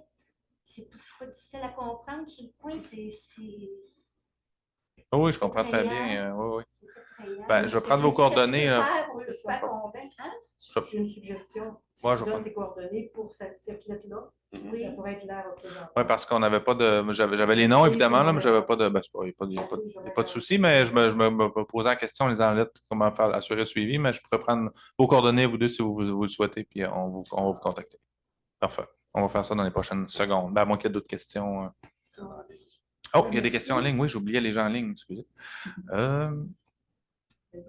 C'est pas difficile à comprendre. Sur le coin, Oui, je comprends très bien. Oui, oui. c'est effrayant. Ben, je vais prendre vos coordonnées. Qu'est-ce que je peux faire pour le faire convaincre, hein? J'ai une suggestion. Si Ouais, tu je vais donnes prendre. tes coordonnées pour cette lettre-là, Mhm. ça pourrait être la représentante. Oui, parce qu'on n'avait pas de. J'avais les noms, Oui, évidemment, là, mais c'est j'avais pas de. Ben, c'est pas- il n'y a pas de, il y a pas de souci, mais je me posais la question en lisant la lettre, comment faire assurer le suivi, mais je pourrais prendre vos coordonnées, vous deux, si vous le souhaitez, puis on va vous contacter. Parfait. On va faire ça dans les prochaines secondes. Ben, à moins qu'il y ait d'autres questions. Oh, il y a des questions en ligne. Oui, j'oubliais les gens en ligne, excusez.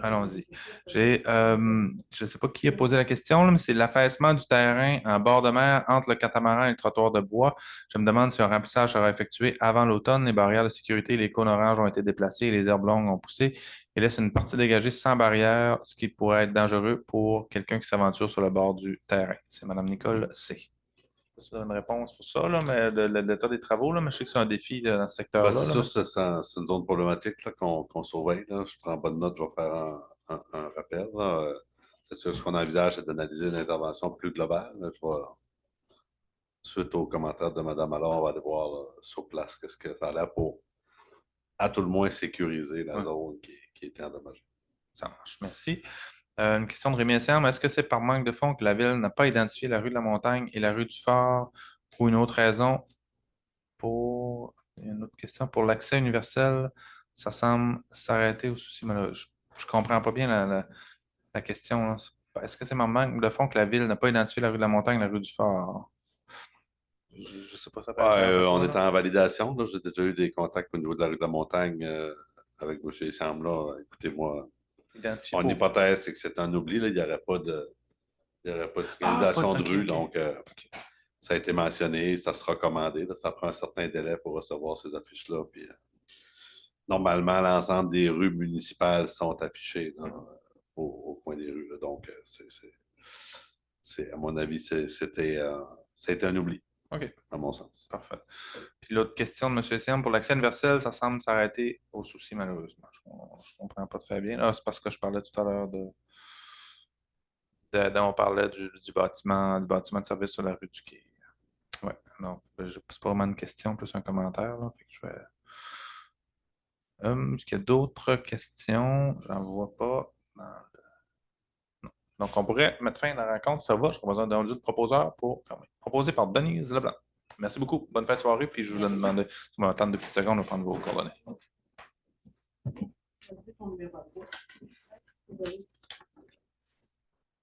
Allons-y. Je ne sais pas qui a posé la question, là, mais c'est l'affaissement du terrain en bord de mer entre le catamaran et le trottoir de bois. Je me demande si un remplissage sera effectué avant l'automne. Les barrières de sécurité et les cônes oranges ont été déplacées et les herbes longues ont poussé et laisse une partie dégagée sans barrière, ce qui pourrait être dangereux pour quelqu'un qui s'aventure sur le bord du terrain. C'est Mme Nicole C. Je ne sais pas si vous avez une réponse pour ça, là, mais l'état des travaux, là, mais je sais que c'est un défi là, dans ce secteur-là. Ben, c'est là, sûr, c'est une zone problématique là, qu'on surveille. Là. Je prends bonne note, je vais faire un rappel. Là. C'est sûr, ce qu'on envisage, c'est d'analyser une intervention plus globale. Là. Suite aux commentaires de Mme Allard, on va aller voir là, sur place qu'est-ce que ça a l'air pour, à tout le moins, sécuriser la zone qui était endommagée. Ça marche, merci. Une question de Rémi Essiam. Est-ce que c'est par manque de fonds que la Ville n'a pas identifié la rue de la Montagne et la rue du Phare ou une autre raison pour... Il y a une autre question. Pour l'accès universel, ça semble s'arrêter au souci malheureux. Je ne comprends pas bien la question. Là. Est-ce que c'est par manque de fonds que la Ville n'a pas identifié la rue de la Montagne et la rue du Phare? Je ne sais pas ça. On est en validation. Là. J'ai déjà eu des contacts au niveau de la rue de la Montagne avec M. Essiam. Écoutez-moi, mon hypothèse, c'est que c'est un oubli. Là. Il n'y aurait pas de signalisation de rue. Donc, ça a été mentionné, ça sera commandé. Là. Ça prend un certain délai pour recevoir ces affiches-là. Puis, normalement, l'ensemble des rues municipales sont affichées là, au coin des rues. Là. Donc, à mon avis, c'était un oubli. OK. À mon sens. Parfait. Puis l'autre question de M. Essiam, pour l'accès universel, ça semble s'arrêter au souci, malheureusement. Je ne comprends pas très bien. C'est parce que je parlais tout à l'heure on parlait du bâtiment de service sur la rue du Quai. Oui, non, c'est pas vraiment une question, plus un commentaire. Là, fait que je vais... Est-ce qu'il y a d'autres questions? J'en vois pas. Non. Donc, on pourrait mettre fin à la rencontre. Ça va, j'ai besoin d'un autre proposeur pour fermer. Proposé par Denise Leblanc. Merci beaucoup. Bonne fin de soirée. Puis je vous demande, si vous m'attendez 2 petites secondes, on va prendre vos coordonnées.